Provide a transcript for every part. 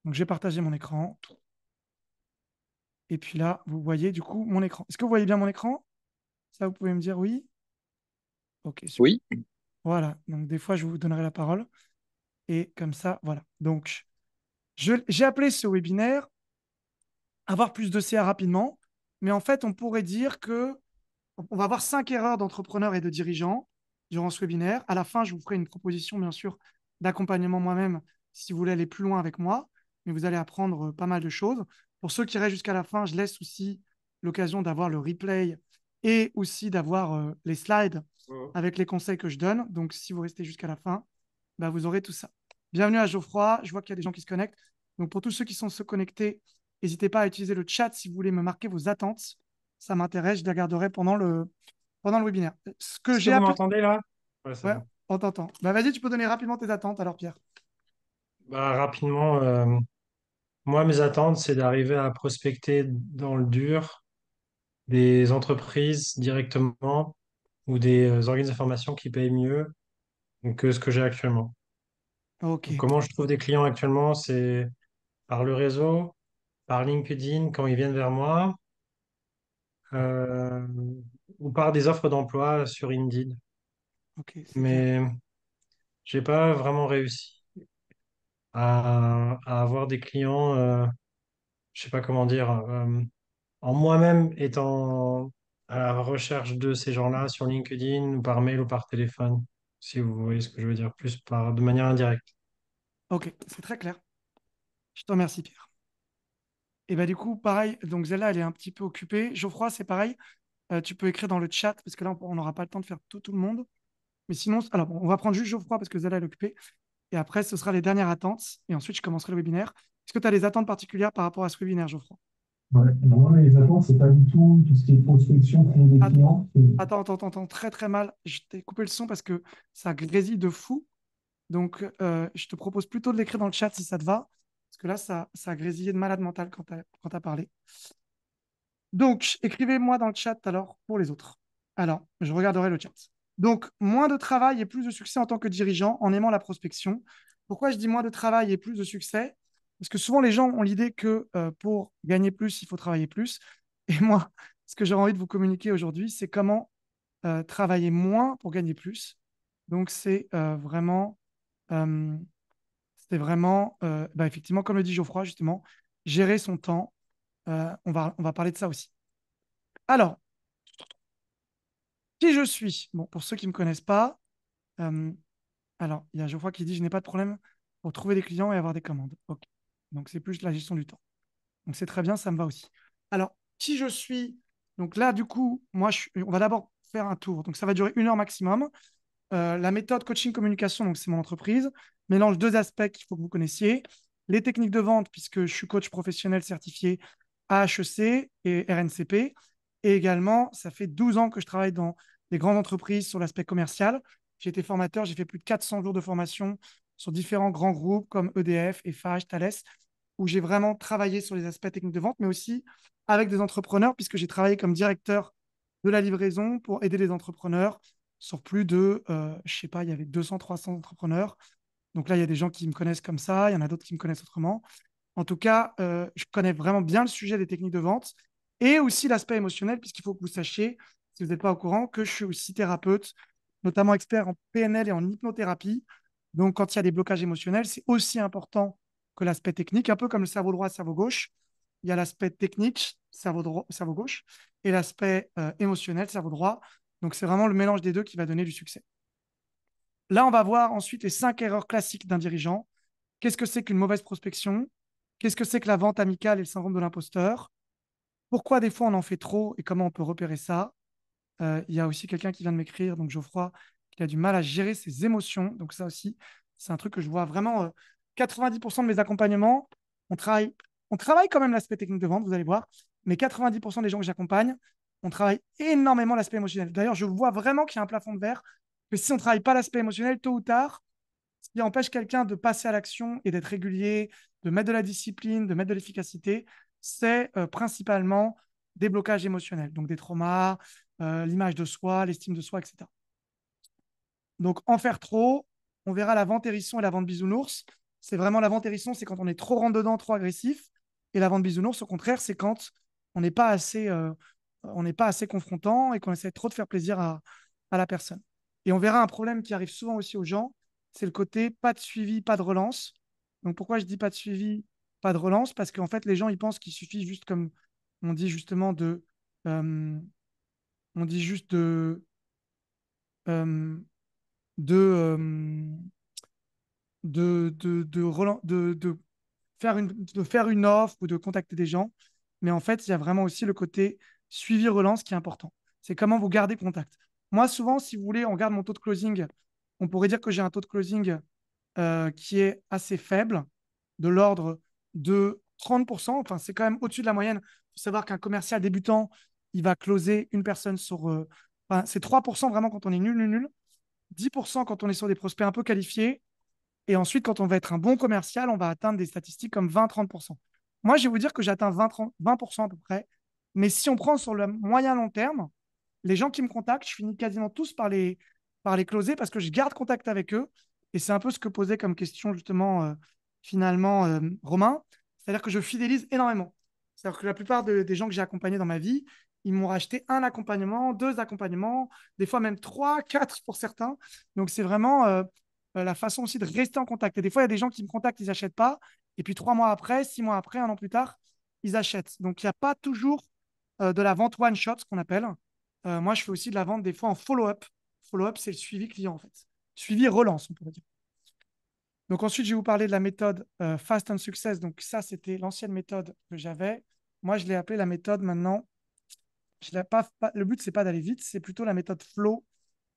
Donc, j'ai partagé mon écran. Et puis là, vous voyez du coup mon écran. Est-ce que vous voyez bien mon écran? Ça, vous pouvez me dire oui? Ok, super. Oui, Voilà. Donc, des fois, je vous donnerai la parole. Et comme ça, voilà. Donc, j'ai appelé ce webinaire avoir plus de CA rapidement. Mais en fait, on pourrait dire que on va avoir 5 erreurs d'entrepreneurs et de dirigeants durant ce webinaire. À la fin, je vous ferai une proposition, bien sûr, d'accompagnement moi-même si vous voulez aller plus loin avec moi. Mais vous allez apprendre pas mal de choses. Pour ceux qui restent jusqu'à la fin, je laisse aussi l'occasion d'avoir le replay et aussi d'avoir les slides avec les conseils que je donne. Donc, si vous restez jusqu'à la fin, bah, vous aurez tout ça. Bienvenue à Geoffroy. Je vois qu'il y a des gens qui se connectent. Donc, pour tous ceux qui sont se connectés, n'hésitez pas à utiliser le chat si vous voulez me marquer vos attentes. Ça m'intéresse. Je les regarderai pendant le webinaire. Ce que est-ce que j'ai vous appelé. m'entendez là? Ouais, c'est Ouais, bon. on t'entend. Bah, vas-y, tu peux donner rapidement tes attentes alors, Pierre. Bah, rapidement, moi, mes attentes, c'est d'arriver à prospecter dans le dur des entreprises directement ou des organismes de formation qui payent mieux que ce que j'ai actuellement. Donc, Ok. comment je trouve des clients actuellement, c'est par le réseau, par LinkedIn quand ils viennent vers moi, euh, ou par des offres d'emploi sur Indeed. Ok, c'est clair. Mais j'ai pas vraiment réussi à avoir des clients, je sais pas comment dire, en moi-même étant à la recherche de ces gens-là sur LinkedIn ou par mail ou par téléphone, si vous voyez ce que je veux dire, plus de manière indirecte. Ok, c'est très clair. Je te remercie, Pierre. Et bah, du coup, pareil. Donc, Zella, elle est un petit peu occupée. Geoffroy, c'est pareil. Tu peux écrire dans le chat parce que là, on n'aura pas le temps de faire tout le monde. Mais sinon, alors, bon, on va prendre juste Geoffroy parce que Zella, elle est occupée. Et après, ce sera les dernières attentes. Et ensuite, je commencerai le webinaire. Est-ce que tu as des attentes particulières par rapport à ce webinaire, Geoffroy? Ouais, alors moi, les attentes, c'est pas du tout ce qui est prospection, créer des Att- clients. Attends, attends, attends, attends, très très mal. Je t'ai coupé le son parce que ça grésille de fou. Donc, je te propose plutôt de l'écrire dans le chat si ça te va. Parce que là, ça a grésillé de malade mental quand tu as parlé. Donc, écrivez-moi dans le chat alors pour les autres. Alors, je regarderai le chat. Donc, moins de travail et plus de succès en tant que dirigeant en aimant la prospection. Pourquoi je dis moins de travail et plus de succès? Parce que souvent, les gens ont l'idée que pour gagner plus, il faut travailler plus. Et moi, ce que j'ai envie de vous communiquer aujourd'hui, c'est comment travailler moins pour gagner plus. Donc, euh, c'est vraiment, effectivement, comme le dit Geoffroy, justement, gérer son temps. On va parler de ça aussi. Alors, qui je suis? Bon, pour ceux qui ne me connaissent pas, euh, alors, il y a Geoffroy qui dit, je n'ai pas de problème pour trouver des clients et avoir des commandes. Ok. Donc, c'est plus la gestion du temps. Donc, c'est très bien, ça me va aussi. Alors, qui je suis? Donc là, du coup, on va d'abord faire un tour. Donc, ça va durer 1 heure maximum. La méthode coaching communication, donc c'est mon entreprise, mélange deux aspects qu'il faut que vous connaissiez. Les techniques de vente, puisque je suis coach professionnel certifié AHEC et RNCP. Et également, ça fait 12 ans que je travaille dans des grandes entreprises sur l'aspect commercial. J'ai été formateur, j'ai fait plus de 400 jours de formation sur différents grands groupes comme EDF, Eiffage, Thales, où j'ai vraiment travaillé sur les aspects techniques de vente, mais aussi avec des entrepreneurs, puisque j'ai travaillé comme directeur de la livraison pour aider les entrepreneurs sur plus de, je sais pas, il y avait 200, 300 entrepreneurs. Donc là, il y a des gens qui me connaissent comme ça, il y en a d'autres qui me connaissent autrement. En tout cas, je connais vraiment bien le sujet des techniques de vente et aussi l'aspect émotionnel, puisqu'il faut que vous sachiez, si vous n'êtes pas au courant, que je suis aussi thérapeute, notamment expert en PNL et en hypnothérapie. Donc, quand il y a des blocages émotionnels, c'est aussi important que l'aspect technique, un peu comme le cerveau droit, cerveau gauche. Il y a l'aspect technique, cerveau droit, cerveau gauche, et l'aspect émotionnel, cerveau droit. Donc, c'est vraiment le mélange des deux qui va donner du succès. Là, on va voir ensuite les 5 erreurs classiques d'un dirigeant. Qu'est-ce que c'est qu'une mauvaise prospection? Qu'est-ce que c'est que la vente amicale et le syndrome de l'imposteur? Pourquoi des fois on en fait trop et comment on peut repérer ça? Il y a aussi quelqu'un qui vient de m'écrire, donc Geoffroy, qui a du mal à gérer ses émotions. Donc ça aussi, c'est un truc que je vois vraiment. 90% de mes accompagnements, on travaille, on travaille quand même l'aspect technique de vente, vous allez voir, mais 90% des gens que j'accompagne, on travaille énormément l'aspect émotionnel. D'ailleurs, je vois vraiment qu'il y a un plafond de verre, que si on ne travaille pas l'aspect émotionnel, tôt ou tard, ce qui empêche quelqu'un de passer à l'action et d'être régulier, de mettre de la discipline, de mettre de l'efficacité, c'est principalement des blocages émotionnels, donc des traumas, l'image de soi, l'estime de soi, etc. Donc, en faire trop, on verra la vente hérisson et la vente bisounours. c'est vraiment la vente hérisson, c'est quand on est trop rentre-dedans, trop agressif. Et la vente bisounours, au contraire, c'est quand on n'est pas assez, on n'est pas assez confrontant et qu'on essaie trop de faire plaisir à la personne. Et on verra un problème qui arrive souvent aussi aux gens, c'est le côté pas de suivi, pas de relance. Donc pourquoi je dis pas de suivi, pas de relance? Parce qu'en fait, les gens, ils pensent qu'il suffit juste, comme on dit justement, euh, on dit juste euh, de, euh, de de faire une offre ou de contacter des gens. Mais en fait, il y a vraiment aussi le côté suivi-relance qui est important. C'est comment vous gardez contact. Moi, souvent, si vous voulez, on regarde mon taux de closing. On pourrait dire que j'ai un taux de closing qui est assez faible, de l'ordre de 30%. Enfin, c'est quand même au-dessus de la moyenne. Il faut savoir qu'un commercial débutant, il va closer une personne sur. Enfin, c'est 3% vraiment quand on est nul, nul, nul. 10% quand on est sur des prospects un peu qualifiés. Et ensuite, quand on va être un bon commercial, on va atteindre des statistiques comme 20-30%. Moi, je vais vous dire que j'atteins 20% à peu près. Mais si on prend sur le moyen long terme, les gens qui me contactent, je finis quasiment tous par les closer parce que je garde contact avec eux. Et c'est un peu ce que posait comme question justement finalement Romain. C'est-à-dire que je fidélise énormément. C'est-à-dire que la plupart des gens que j'ai accompagnés dans ma vie, ils m'ont racheté un accompagnement, deux accompagnements, des fois même trois, quatre pour certains. Donc c'est vraiment la façon aussi de rester en contact. Et des fois, il y a des gens qui me contactent, ils n'achètent pas. Et puis 3 mois après, 6 mois après, un an plus tard, ils achètent. Donc il n'y a pas toujours de la vente one shot, ce qu'on appelle. Moi, je fais aussi de la vente des fois en follow-up. Follow-up, c'est le suivi client en fait. Suivi et relance, on pourrait dire. Donc ensuite, je vais vous parler de la méthode Fast and Success. Donc ça, c'était l'ancienne méthode que j'avais. Moi, je l'ai appelée la méthode maintenant. Le but, c'est pas d'aller vite, c'est plutôt la méthode flow.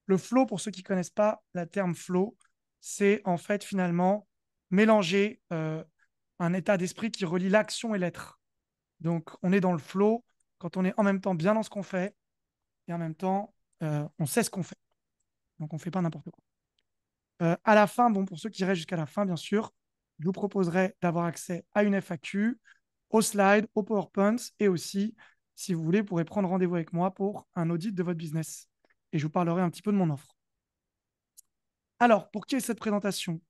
Le flow, pour ceux qui ne connaissent pas le terme flow, c'est en fait finalement mélanger un état d'esprit qui relie l'action et l'être. Donc, on est dans le flow quand on est en même temps bien dans ce qu'on fait et en même temps, on sait ce qu'on fait. Donc, on ne fait pas n'importe quoi. À la fin, bon, pour ceux qui restent jusqu'à la fin, bien sûr, je vous proposerai d'avoir accès à une FAQ, aux slides, aux PowerPoints et aussi, si vous voulez, vous pourrez prendre rendez-vous avec moi pour un audit de votre business. Et je vous parlerai un petit peu de mon offre. Alors, pour qui est cette présentation?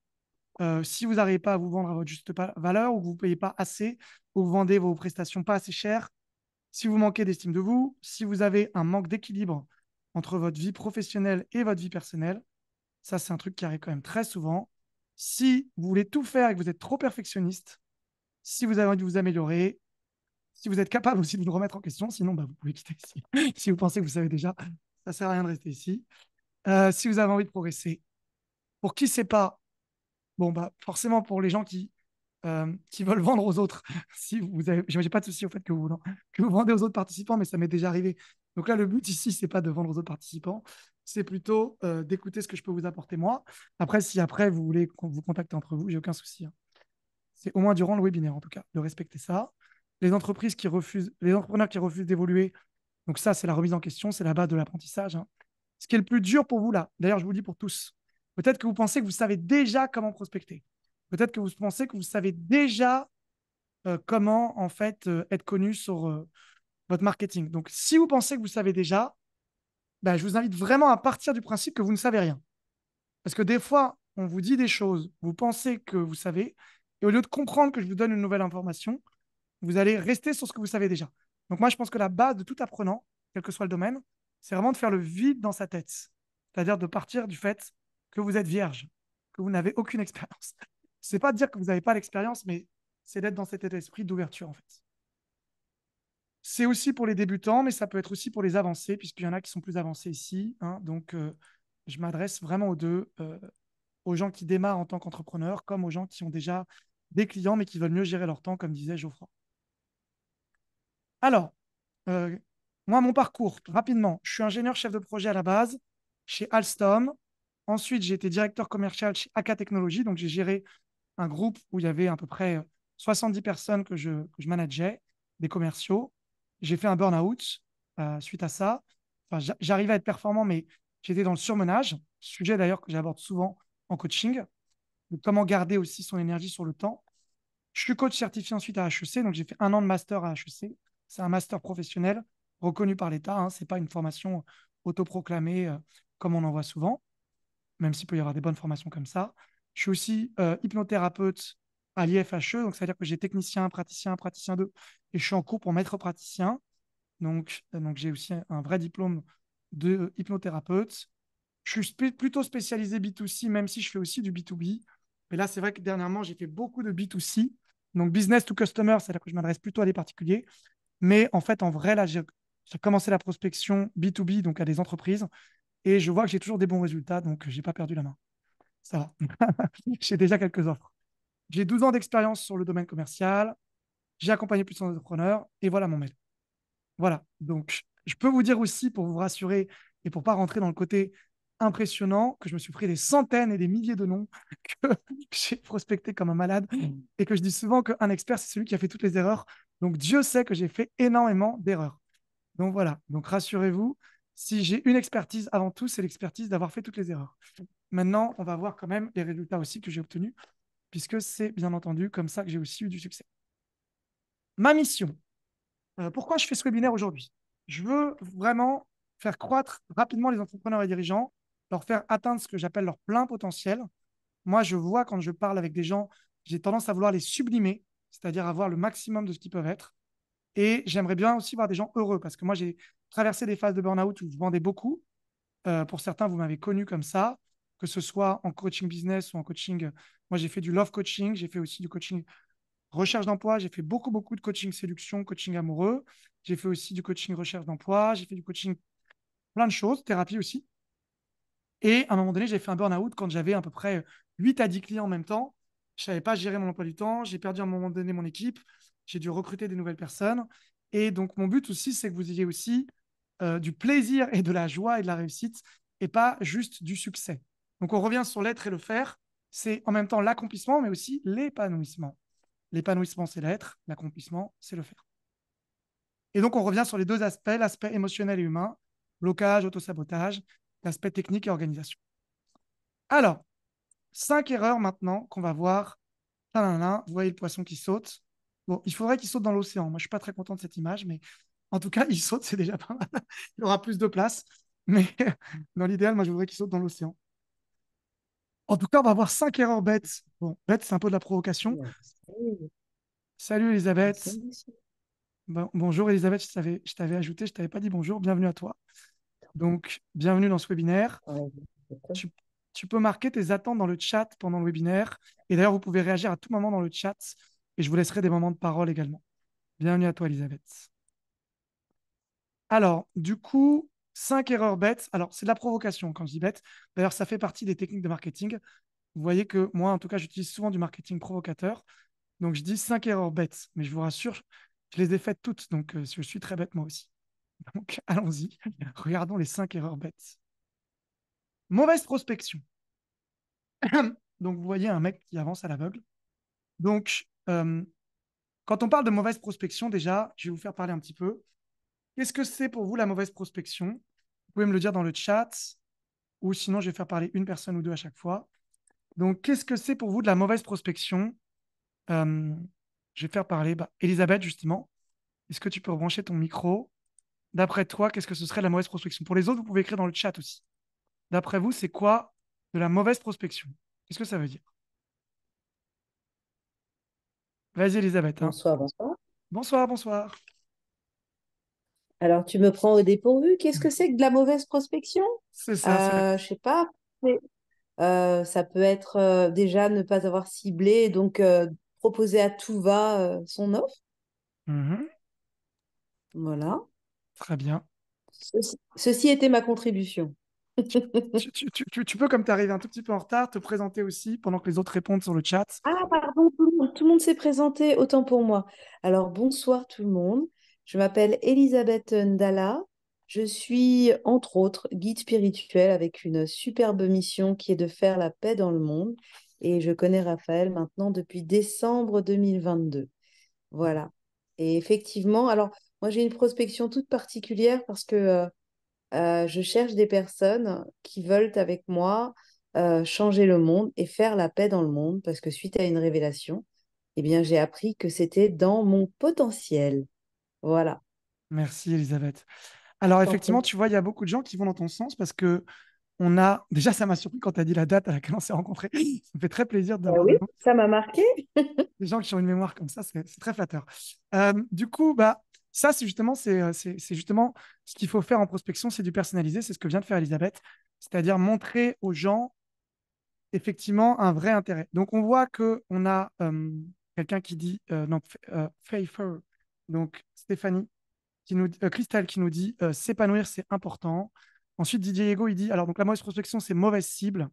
Si vous n'arrivez pas à vous vendre à votre juste valeur ou que vous ne payez pas assez, ou vous vendez vos prestations pas assez chères, si vous manquez d'estime de vous, si vous avez un manque d'équilibre entre votre vie professionnelle et votre vie personnelle, ça c'est un truc qui arrive quand même très souvent. Si vous voulez tout faire et que vous êtes trop perfectionniste, si vous avez envie de vous améliorer, si vous êtes capable aussi de vous remettre en question, sinon bah, vous pouvez quitter ici. Si vous pensez que vous savez déjà, ça ne sert à rien de rester ici. Si vous avez envie de progresser, pour qui c'est pas bon, bah, forcément, pour les gens qui veulent vendre aux autres, si vous avez, j'ai pas de souci au fait que vous vendez aux autres participants, mais ça m'est déjà arrivé. Donc là, le but ici, c'est pas de vendre aux autres participants, c'est plutôt d'écouter ce que je peux vous apporter moi. Après, si après vous voulez qu'on vous contacte entre vous, j'ai aucun souci, hein. C'est au moins durant le webinaire, en tout cas, de respecter ça. Les entrepreneurs qui refusent d'évoluer, donc ça, c'est la remise en question, c'est la base de l'apprentissage, hein. Ce qui est le plus dur pour vous là, d'ailleurs, je vous le dis pour tous, peut-être que vous pensez que vous savez déjà comment prospecter. Peut-être que vous pensez que vous savez déjà comment en fait être connu sur votre marketing. Donc, si vous pensez que vous savez déjà, bah, je vous invite vraiment à partir du principe que vous ne savez rien. Parce que des fois, on vous dit des choses, vous pensez que vous savez, et au lieu de comprendre que je vous donne une nouvelle information, vous allez rester sur ce que vous savez déjà. Donc moi, je pense que la base de tout apprenant, quel que soit le domaine, c'est vraiment de faire le vide dans sa tête. C'est-à-dire de partir du fait que vous êtes vierge, que vous n'avez aucune expérience. C'est pas de dire que vous n'avez pas l'expérience, mais c'est d'être dans cet état d'esprit d'ouverture, en fait. C'est aussi pour les débutants, mais ça peut être aussi pour les avancés, puisqu'il y en a qui sont plus avancés ici, hein. Donc, je m'adresse vraiment aux deux, aux gens qui démarrent en tant qu'entrepreneurs, comme aux gens qui ont déjà des clients, mais qui veulent mieux gérer leur temps, comme disait Geoffroy. Alors, euh, moi, mon parcours, rapidement, je suis ingénieur chef de projet à la base chez Alstom. Ensuite, j'ai été directeur commercial chez AK Technologies. Donc, j'ai géré un groupe où il y avait à peu près 70 personnes que je manageais, des commerciaux. J'ai fait un burn-out suite à ça. Enfin, j'arrivais à être performant, mais j'étais dans le surmenage, sujet d'ailleurs que j'aborde souvent en coaching, de comment garder aussi son énergie sur le temps. Je suis coach certifié ensuite à HEC, donc j'ai fait un an de master à HEC. C'est un master professionnel reconnu par l'État, hein. Ce n'est pas une formation autoproclamée comme on en voit souvent, même s'il peut y avoir des bonnes formations comme ça. Je suis aussi hypnothérapeute à l'IFHE, donc c'est-à-dire que j'ai technicien, praticien 2, et je suis en cours pour maître praticien. Donc j'ai aussi un vrai diplôme de hypnothérapeute. Je suis plutôt spécialisé B2C, même si je fais aussi du B2B. Mais là, c'est vrai que dernièrement, j'ai fait beaucoup de B2C. Donc, business to customer, c'est-à-dire que je m'adresse plutôt à des particuliers. Mais en fait, en vrai, là, j'ai commencé la prospection B2B, donc à des entreprises. Et je vois que j'ai toujours des bons résultats, donc je n'ai pas perdu la main. Ça va. J'ai déjà quelques offres. J'ai 12 ans d'expérience sur le domaine commercial. J'ai accompagné plusieurs entrepreneurs. Et voilà mon mail. Voilà. Donc, je peux vous dire aussi, pour vous rassurer et pour ne pas rentrer dans le côté impressionnant, que je me suis pris des centaines et des milliers de noms, que j'ai prospecté comme un malade et que je dis souvent qu'un expert, c'est celui qui a fait toutes les erreurs. Donc, Dieu sait que j'ai fait énormément d'erreurs. Donc, voilà. Donc, rassurez-vous, si j'ai une expertise avant tout, c'est l'expertise d'avoir fait toutes les erreurs. Maintenant, on va voir quand même les résultats aussi que j'ai obtenus, puisque c'est bien entendu comme ça que j'ai aussi eu du succès. Ma mission. Pourquoi je fais ce webinaire aujourd'hui? Je veux vraiment faire croître rapidement les entrepreneurs et dirigeants, leur faire atteindre ce que j'appelle leur plein potentiel. Moi, je vois quand je parle avec des gens, j'ai tendance à vouloir les sublimer, c'est-à-dire avoir le maximum de ce qu'ils peuvent être. Et j'aimerais bien aussi voir des gens heureux, parce que moi, j'ai traversé des phases de burn-out où je vendais beaucoup. Pour certains, vous m'avez connu comme ça, que ce soit en coaching business ou en coaching. Moi, j'ai fait du love coaching, j'ai fait aussi du coaching recherche d'emploi, j'ai fait beaucoup, beaucoup de coaching séduction, coaching amoureux. J'ai fait aussi du coaching recherche d'emploi, j'ai fait du coaching plein de choses, thérapie aussi. Et à un moment donné, j'ai fait un burn-out quand j'avais à peu près 8 à 10 clients en même temps. Je ne savais pas gérer mon emploi du temps. J'ai perdu à un moment donné mon équipe. J'ai dû recruter des nouvelles personnes. Et donc, mon but aussi, c'est que vous ayez aussi du plaisir et de la joie et de la réussite et pas juste du succès. Donc, on revient sur l'être et le faire. C'est en même temps l'accomplissement, mais aussi l'épanouissement. L'épanouissement, c'est l'être. L'accomplissement, c'est le faire. Et donc, on revient sur les deux aspects, l'aspect émotionnel et humain, blocage, autosabotage, l'aspect technique et organisation. Alors, 5 erreurs maintenant qu'on va voir. Tadadam, vous voyez le poisson qui saute. Bon, il faudrait qu'il saute dans l'océan. Moi, je ne suis pas très content de cette image, mais en tout cas, il saute, c'est déjà pas mal. Il aura plus de place. Mais dans l'idéal, moi, je voudrais qu'il saute dans l'océan. En tout cas, on va voir 5 erreurs bêtes. Bon, bête, c'est un peu de la provocation. Merci. Salut Merci, Elisabeth. monsieur. Bonjour Elisabeth, je t'avais ajouté, je ne t'avais pas dit bonjour. Bienvenue à toi. Donc, bienvenue dans ce webinaire. Ouais, Tu, tu peux marquer tes attentes dans le chat pendant le webinaire. Et d'ailleurs, vous pouvez réagir à tout moment dans le chat. Et je vous laisserai des moments de parole également. Bienvenue à toi, Elisabeth. Alors, du coup, 5 erreurs bêtes. Alors, c'est de la provocation quand je dis bête. D'ailleurs, ça fait partie des techniques de marketing. Vous voyez que moi, en tout cas, j'utilise souvent du marketing provocateur. Donc, je dis 5 erreurs bêtes. Mais je vous rassure, je les ai faites toutes. Donc, je suis très bête moi aussi. Donc, allons-y. Regardons les 5 erreurs bêtes. Mauvaise prospection. Donc, vous voyez un mec qui avance à l'aveugle. Donc, quand on parle de mauvaise prospection, déjà, je vais vous faire parler un petit peu. Qu'est-ce que c'est pour vous la mauvaise prospection? Vous pouvez me le dire dans le chat, ou sinon, je vais faire parler une personne ou deux à chaque fois. Donc, qu'est-ce que c'est pour vous de la mauvaise prospection? Euh, je vais faire parler Elisabeth, justement. Est-ce que tu peux rebrancher ton micro? D'après toi, qu'est-ce que ce serait de la mauvaise prospection? Pour les autres, vous pouvez écrire dans le chat aussi. D'après vous, c'est quoi de la mauvaise prospection? Qu'est-ce que ça veut dire? Vas-y, Elisabeth, hein. Bonsoir, bonsoir. Bonsoir, bonsoir. Alors, tu me prends au dépourvu. Qu'est-ce que c'est que de la mauvaise prospection? C'est ça, c'est la... Je sais pas. Ça peut être déjà ne pas avoir ciblé, donc proposer à tout va son offre. Mhm, Voilà. très bien. Ceci était ma contribution. Tu peux, comme tu arrives un tout petit peu en retard, te présenter aussi pendant que les autres répondent sur le chat. Ah, pardon, tout le monde s'est présenté, autant pour moi. Alors, bonsoir tout le monde. Je m'appelle Elisabeth Ndala. Je suis, entre autres, guide spirituel avec une superbe mission qui est de faire la paix dans le monde. Et je connais Raphaël maintenant depuis décembre 2022. Voilà. Et effectivement, alors, moi, j'ai une prospection toute particulière parce que je cherche des personnes qui veulent avec moi changer le monde et faire la paix dans le monde parce que suite à une révélation, eh bien, j'ai appris que c'était dans mon potentiel. Voilà. Merci, Elisabeth. Alors, Je t'en effectivement, prie. tu vois, il y a beaucoup de gens qui vont dans ton sens parce que on a. Déjà, ça m'a surpris quand tu as dit la date à laquelle on s'est rencontrés. Ça me fait très plaisir d'avoir Oui, ça m'a marqué. des gens qui ont une mémoire comme ça, c'est très flatteur. Du coup, bah, ça, c'est justement ce qu'il faut faire en prospection, c'est du personnalisé. C'est ce que vient de faire Elisabeth, c'est-à-dire montrer aux gens effectivement un vrai intérêt. Donc, on voit qu'on a quelqu'un qui dit, non, Pfeiffer, donc Stéphanie, Christelle qui nous dit s'épanouir, c'est important. Ensuite, Didier Ego, il dit, alors, donc la mauvaise prospection, c'est mauvaise cible.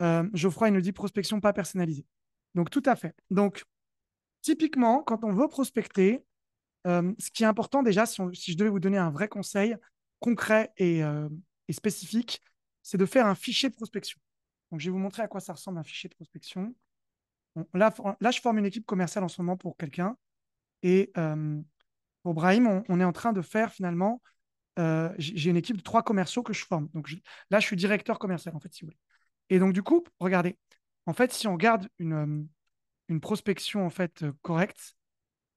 Geoffroy, il nous dit prospection pas personnalisée. Donc, tout à fait. Donc, typiquement, quand on veut prospecter, ce qui est important déjà, si je devais vous donner un vrai conseil concret et spécifique, c'est de faire un fichier de prospection. Donc, je vais vous montrer à quoi ça ressemble un fichier de prospection. Bon, là, je forme une équipe commerciale en ce moment pour quelqu'un. Et pour Brahim, on est en train de faire finalement, j'ai une équipe de 3 commerciaux que je forme. Donc, là, je suis directeur commercial, en fait, si vous voulez. Et donc, du coup, regardez, en fait, si on garde une prospection en fait, correcte,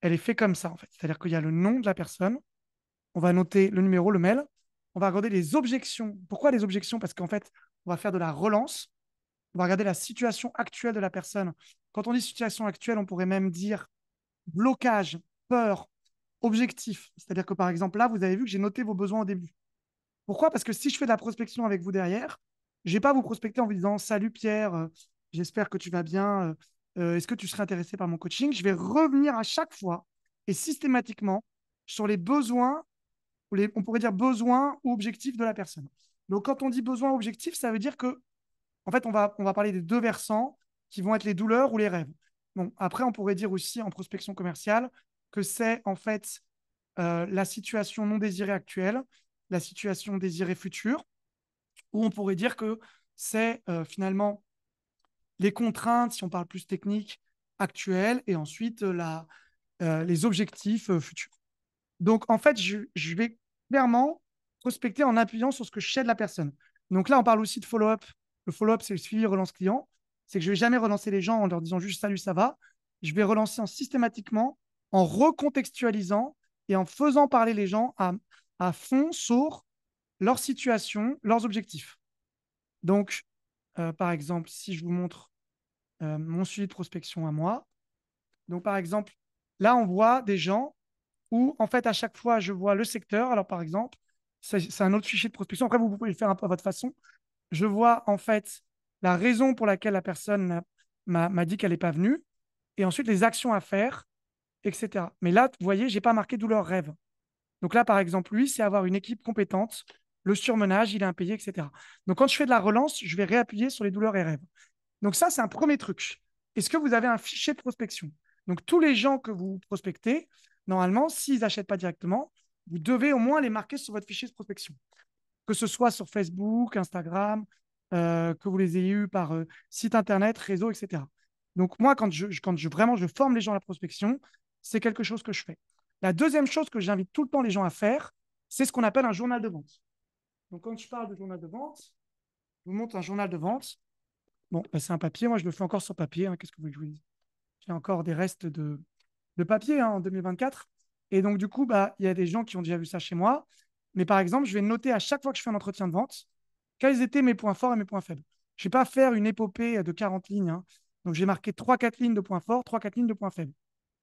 elle est faite comme ça, en fait. C'est-à-dire qu'il y a le nom de la personne, on va noter le numéro, le mail, on va regarder les objections. Pourquoi les objections? Parce qu'en fait, on va faire de la relance, on va regarder la situation actuelle de la personne. Quand on dit situation actuelle, on pourrait même dire blocage, peur, objectif. C'est-à-dire que par exemple, là, vous avez vu que j'ai noté vos besoins au début. Pourquoi? Parce que si je fais de la prospection avec vous derrière, je ne vais pas vous prospecter en vous disant salut Pierre, j'espère que tu vas bien, est-ce que tu serais intéressé par mon coaching? Je vais revenir à chaque fois et systématiquement sur les besoins, on pourrait dire besoins ou objectifs de la personne. Donc quand on dit besoin ou objectif, ça veut dire que en fait, on va parler des deux versants qui vont être les douleurs ou les rêves. Bon, après, on pourrait dire aussi en prospection commerciale que c'est en fait la situation non désirée actuelle, la situation désirée future, ou on pourrait dire que c'est finalement les contraintes, si on parle plus technique, actuelles, et ensuite les objectifs futurs. Donc, en fait, je vais clairement prospecter en appuyant sur ce que je sais de la personne. Donc là, on parle aussi de follow-up. Le follow-up, c'est le suivi relance client. C'est que je ne vais jamais relancer les gens en leur disant juste salut, ça va. Je vais relancer systématiquement, en recontextualisant et en faisant parler les gens à fond sur leur situation, leurs objectifs. Donc, par exemple, si je vous montre mon suivi de prospection à moi, donc par exemple, là, on voit des gens où, en fait, à chaque fois, je vois le secteur. Alors, par exemple, c'est un autre fichier de prospection. Après, vous pouvez le faire un peu à votre façon. Je vois, en fait, la raison pour laquelle la personne m'a dit qu'elle n'est pas venue, et ensuite les actions à faire, etc. Mais là, vous voyez, je n'ai pas marqué douleur rêve. Donc là, par exemple, lui, c'est avoir une équipe compétente, le surmenage, il est impayé, etc. Donc, quand je fais de la relance, je vais réappuyer sur les douleurs et rêves. Donc, ça, c'est un premier truc. Est-ce que vous avez un fichier de prospection? Donc, tous les gens que vous prospectez, normalement, s'ils n'achètent pas directement, vous devez au moins les marquer sur votre fichier de prospection. Que ce soit sur Facebook, Instagram, que vous les ayez eus par site internet, réseau, etc. Donc, moi, vraiment je forme les gens à la prospection, c'est quelque chose que je fais. La deuxième chose que j'invite tout le temps les gens à faire, c'est ce qu'on appelle un journal de vente. Donc, quand je parle de journal de vente, je vous montre un journal de vente. Bon, bah, c'est un papier. Moi, je le fais encore sur papier, hein. Qu'est-ce que vous voulez que je vous dise? J'ai encore des restes de papier, hein, en 2024. Et donc, du coup, bah, il y a des gens qui ont déjà vu ça chez moi. Mais par exemple, je vais noter à chaque fois que je fais un entretien de vente quels étaient mes points forts et mes points faibles. Je ne vais pas faire une épopée de 40 lignes, hein. Donc, j'ai marqué 3-4 lignes de points forts, 3-4 lignes de points faibles.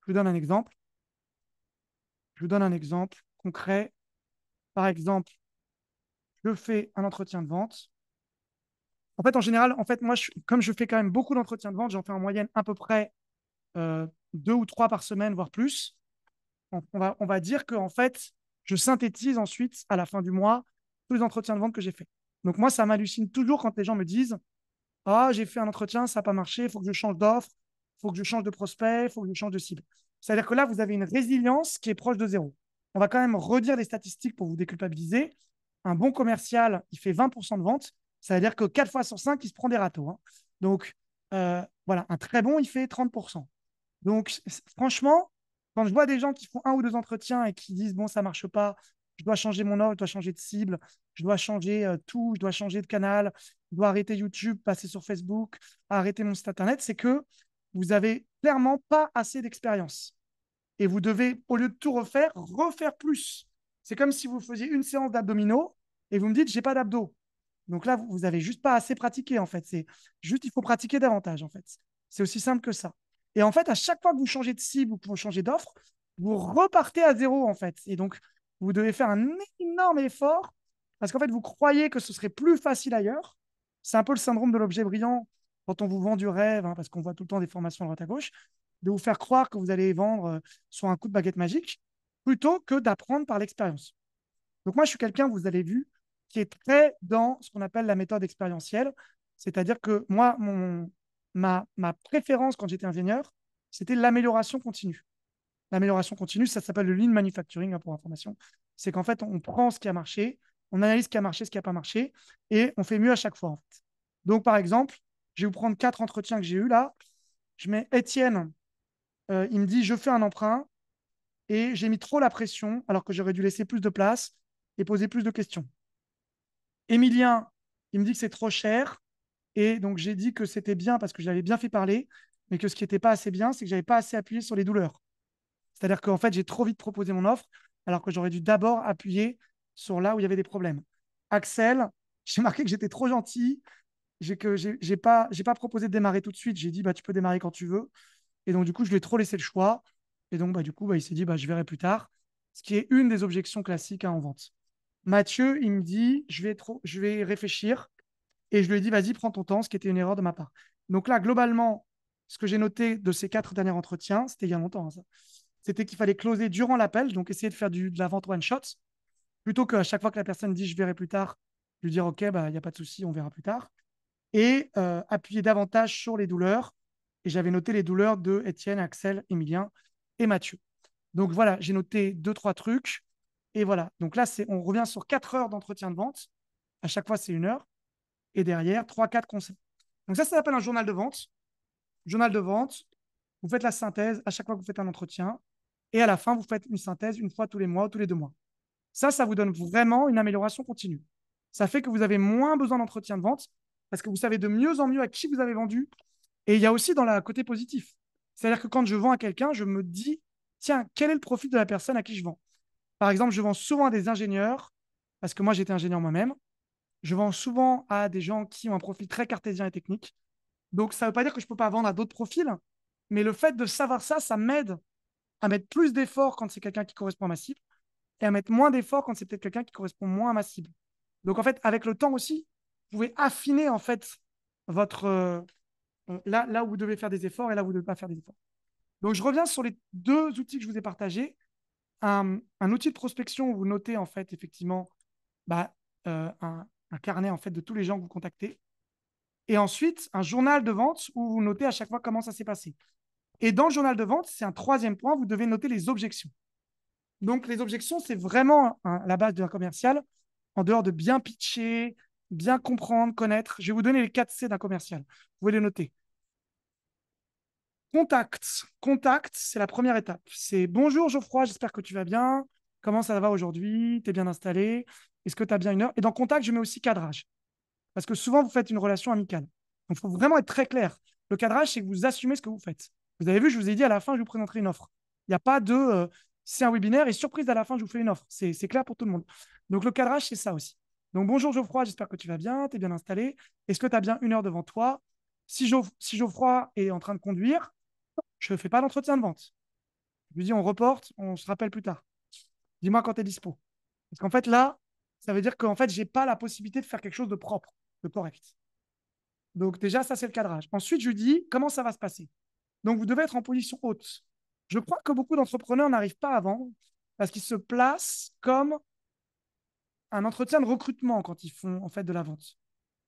Je vous donne un exemple. Je vous donne un exemple concret. Par exemple, je fais un entretien de vente. En fait, en général, en fait, moi, comme je fais quand même beaucoup d'entretiens de vente, j'en fais en moyenne à peu près 2 ou 3 par semaine, voire plus. On va dire que en fait, je synthétise ensuite à la fin du mois tous les entretiens de vente que j'ai faits. Donc moi, ça m'hallucine toujours quand les gens me disent ah, j'ai fait un entretien, ça n'a pas marché, il faut que je change d'offre, il faut que je change de prospect, il faut que je change de cible. C'est-à-dire que là, vous avez une résilience qui est proche de zéro. On va quand même redire les statistiques pour vous déculpabiliser. Un bon commercial, il fait 20% de vente. Ça veut dire que 4 fois sur 5, il se prend des râteaux, hein. Donc, voilà, un très bon, il fait 30%. Donc, franchement, quand je vois des gens qui font 1 ou 2 entretiens et qui disent, bon, ça ne marche pas, je dois changer mon offre, je dois changer de cible, je dois changer tout, je dois changer de canal, je dois arrêter YouTube, passer sur Facebook, arrêter mon site internet, c'est que vous n'avez clairement pas assez d'expérience. Et vous devez, au lieu de tout refaire plus. C'est comme si vous faisiez une séance d'abdominaux et vous me dites, j'ai pas d'abdos. Donc là, vous n'avez juste pas assez pratiqué, en fait. C'est juste, il faut pratiquer davantage, en fait. C'est aussi simple que ça. Et en fait, à chaque fois que vous changez de cible ou que vous changez d'offre, vous repartez à zéro, en fait. Et donc, vous devez faire un énorme effort parce qu'en fait, vous croyez que ce serait plus facile ailleurs. C'est un peu le syndrome de l'objet brillant quand on vous vend du rêve, hein, parce qu'on voit tout le temps des formations à droite à gauche, de vous faire croire que vous allez vendre sur un coup de baguette magique plutôt que d'apprendre par l'expérience. Donc moi, je suis quelqu'un, vous avez vu, qui est très dans ce qu'on appelle la méthode expérientielle. C'est-à-dire que moi, ma préférence quand j'étais ingénieur, c'était l'amélioration continue. L'amélioration continue, ça s'appelle le lean manufacturing, hein, pour information. C'est qu'en fait, on prend ce qui a marché, on analyse ce qui a marché, ce qui n'a pas marché, et on fait mieux à chaque fois, en fait. Donc, par exemple, je vais vous prendre 4 entretiens que j'ai eus là. Je mets Étienne, il me dit, je fais un emprunt, et j'ai mis trop la pression, alors que j'aurais dû laisser plus de place et poser plus de questions. Emilien, il me dit que c'est trop cher. Et donc, j'ai dit que c'était bien parce que je l'avais bien fait parler, mais que ce qui n'était pas assez bien, c'est que je n'avais pas assez appuyé sur les douleurs. C'est-à-dire qu'en fait, j'ai trop vite proposé mon offre, alors que j'aurais dû d'abord appuyer sur là où il y avait des problèmes. Axel, j'ai marqué que j'étais trop gentil, j'ai pas proposé de démarrer tout de suite. J'ai dit, bah, tu peux démarrer quand tu veux. Et donc, du coup, je lui ai trop laissé le choix. Et donc, bah, du coup, bah, il s'est dit, bah, je verrai plus tard. Ce qui est une des objections classiques, hein, en vente. Mathieu, il me dit, je vais réfléchir. Et je lui ai dit, vas-y, prends ton temps, ce qui était une erreur de ma part. Donc là, globalement, ce que j'ai noté de ces 4 derniers entretiens, c'était il y a longtemps, hein, ça, c'était qu'il fallait closer durant l'appel, donc essayer de faire de la vente one shot, plutôt qu'à chaque fois que la personne dit, je verrai plus tard, lui dire, OK, bah, il n'y a pas de souci, on verra plus tard. Et appuyer davantage sur les douleurs. Et j'avais noté les douleurs de Étienne, Axel, Emilien et Mathieu. Donc voilà, j'ai noté 2, 3 trucs. Et voilà, donc là, on revient sur 4 heures d'entretien de vente. À chaque fois, c'est 1 heure. Et derrière, 3, 4 conseils. Donc ça s'appelle un journal de vente. Journal de vente, vous faites la synthèse à chaque fois que vous faites un entretien. Et à la fin, vous faites une synthèse une fois tous les mois, tous les 2 mois. Ça vous donne vraiment une amélioration continue. Ça fait que vous avez moins besoin d'entretien de vente parce que vous savez de mieux en mieux à qui vous avez vendu. Et il y a aussi dans le côté positif. C'est-à-dire que quand je vends à quelqu'un, je me dis, tiens, quel est le profit de la personne à qui je vends? Par exemple, je vends souvent à des ingénieurs, parce que moi, j'étais ingénieur moi-même. Je vends souvent à des gens qui ont un profil très cartésien et technique. Donc, ça ne veut pas dire que je ne peux pas vendre à d'autres profils, mais le fait de savoir ça, ça m'aide à mettre plus d'efforts quand c'est quelqu'un qui correspond à ma cible et à mettre moins d'efforts quand c'est peut-être quelqu'un qui correspond moins à ma cible. Donc, en fait, avec le temps aussi, vous pouvez affiner en fait votre là où vous devez faire des efforts et là où vous ne devez pas faire des efforts. Donc, je reviens sur les 2 outils que je vous ai partagés. Un outil de prospection où vous notez en fait effectivement bah, un carnet en fait de tous les gens que vous contactez. Et ensuite, un journal de vente où vous notez à chaque fois comment ça s'est passé. Et dans le journal de vente, c'est un 3e point, vous devez noter les objections. Donc, les objections, c'est vraiment la base d'un commercial, en dehors de bien pitcher, bien comprendre, connaître. Je vais vous donner les 4 C d'un commercial. Vous pouvez les noter. Contact. Contact, c'est la première étape. C'est bonjour Geoffroy, j'espère que tu vas bien. Comment ça va aujourd'hui? Tu es bien installé? Est-ce que tu as bien 1 heure? Et dans contact, je mets aussi cadrage. Parce que souvent, vous faites une relation amicale. Donc, il faut vraiment être très clair. Le cadrage, c'est que vous assumez ce que vous faites. Vous avez vu, je vous ai dit à la fin, je vous présenterai une offre. Il n'y a pas de c'est un webinaire et surprise à la fin, je vous fais une offre. C'est clair pour tout le monde. Donc, le cadrage, c'est ça aussi. Donc, bonjour Geoffroy, j'espère que tu vas bien, tu es bien installé. Est-ce que tu as bien 1 heure devant toi? Si Geoffroy est en train de conduire, je ne fais pas d'entretien de vente. Je lui dis, on reporte, on se rappelle plus tard. Dis-moi quand tu es dispo. Parce qu'en fait, là, ça veut dire qu'en fait, je n'ai pas la possibilité de faire quelque chose de propre, de correct. Donc déjà, ça, c'est le cadrage. Ensuite, je lui dis, comment ça va se passer? Donc, vous devez être en position haute. Je crois que beaucoup d'entrepreneurs n'arrivent pas à vendre parce qu'ils se placent comme un entretien de recrutement quand ils font en fait de la vente.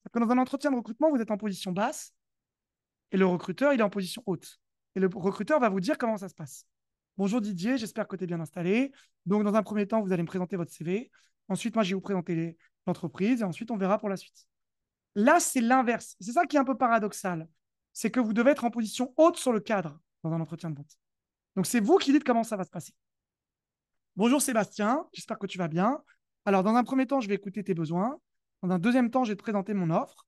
Parce que dans un entretien de recrutement, vous êtes en position basse et le recruteur, il est en position haute. Et le recruteur va vous dire comment ça se passe. Bonjour Didier, j'espère que tu es bien installé. Donc, dans un premier temps, vous allez me présenter votre CV. Ensuite, moi, je vais vous présenter l'entreprise et ensuite, on verra pour la suite. Là, c'est l'inverse. C'est ça qui est un peu paradoxal. C'est que vous devez être en position haute sur le cadre dans un entretien de vente. Donc, c'est vous qui dites comment ça va se passer. Bonjour Sébastien, j'espère que tu vas bien. Alors, dans un premier temps, je vais écouter tes besoins. Dans un deuxième temps, je vais te présenter mon offre.